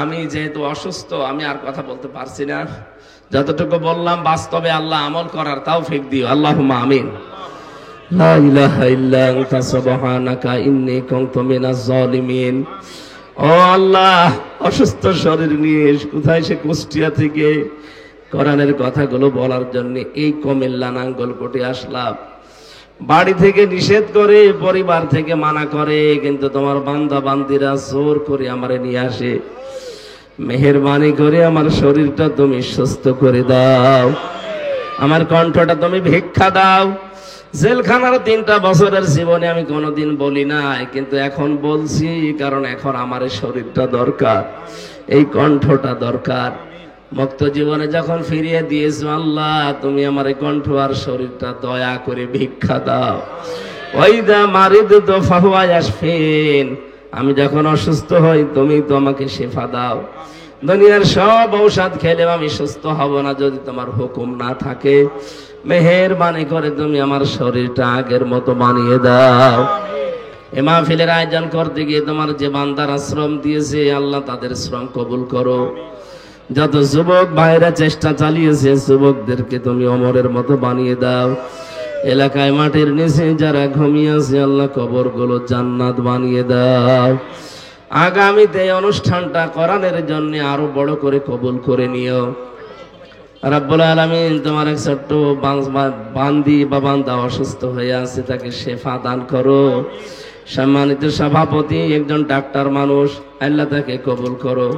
আমি যেহেতু অসুস্থ, আমি আর কথা বলতে পারছি না। যতটুকু বললাম বাস্তবে আল্লাহ আমল করার তৌফিক দিও, আল্লাহুম্মা আমিন। লা ইলাহা ইল্লা আনতা সুবহানাকা ইন্নী কুনতু মিনাজ জালিমিন। ও আল্লাহ, অসুস্থ শরীর নিয়ে কোথায় সে কুষ্টিয়া থেকে কোরআনের কথাগুলো বলার জন্য এই কুমিল্লা নাঙ্গলকোটে আসলাম। বাড়ি থেকে নিষেধ করে, পরিবার থেকে মানা করে, কিন্তু তোমার বান্দা বান্দিরা জোর করে আমারে নিয়ে আসে। মেহেরবানি করে আমার শরীরটা তুমি সুস্থ করে দাও, আমার কণ্ঠটা তুমি ভিক্ষা দাও। জেলখানার 3টা বছরের জীবনে আমি কোনোদিন বলি নাই, কিন্তু এখন বলছি, কারণ এখন আমার শরীরটা দরকার, এই কণ্ঠটা দরকার। মুক্ত জীবনে যখন ফিরিয়ে দিয়েছো আল্লাহ, তুমি আমার কণ্ঠ আর শরীরটা দয়া করে ভিক্ষা দাও। ওয়াইদা মারিদতু ফাহুয়া ইয়াশফিন, আমি যখন অসুস্থ হই তুমি তো আমাকে শিফা দাও। দুনিয়ার সব ঔষধ খেলেও আমি সুস্থ হব না যদি তোমার হুকুম না থাকে। মেহেরবানি করে তুমি আমার শরীরটা আগের মতো বানিয়ে দাও। এ মাহফিলের আয়োজন করতে গিয়ে তোমার যে বান্দারা শ্রম দিয়েছে আল্লাহ, তাদের শ্রম কবুল করো। যত যুবক ভাইরা চেষ্টা চালিয়েছে, যুবকদেরকে তুমি অমরের মতো বানিয়ে দাও। এলাকায় মাটির নিচে যারা ঘুমিয়ে আছে আল্লাহ, কবরগুলো জান্নাত বানিয়ে দাও। আগামীতে এই অনুষ্ঠানটা কোরআনের জন্য আরো বড় করে কবুল করে নিও। রাব্বুল আলামিন, তোমার এক ছোট্ট বান্দি বা বান্দা অসুস্থ হয়ে আছে, তাকে শেফা দান করো। সম্মানিত সভাপতি একজন ডাক্তার মানুষ, আল্লাহ তাকে কবুল করো।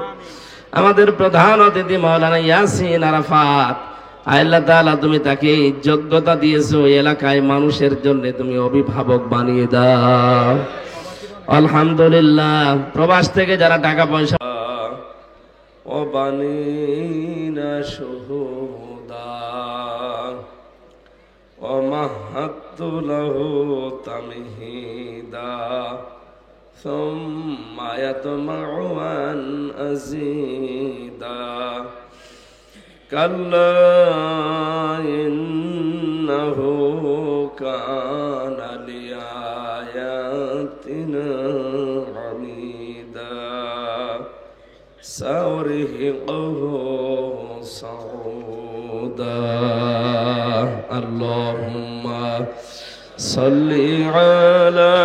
আমাদের প্রধান অতিথি মাওলানা ইয়াসিন আরাফাত, আল্লাহ তাআলা তুমি তাকে যোগ্যতা দিয়েছো এলাকায় মানুষের জন্য তুমি অভিভাবক বানিয়ে দাও। আলহামদুলিল্লাহ। প্রবাস থেকে যারা টাকা পয়সা ও বানিনা শুহুদা ও মাহাত্তু লাহু তামহিদা সুম্মা ইয়াতমাউ আন আযীদা কাল্লা ইন্নাহু কানা লিআয়াতিনা হামিদা সাউরিহিকুহু সাউদা। আল্লাহুম্মা সাল্লি আলা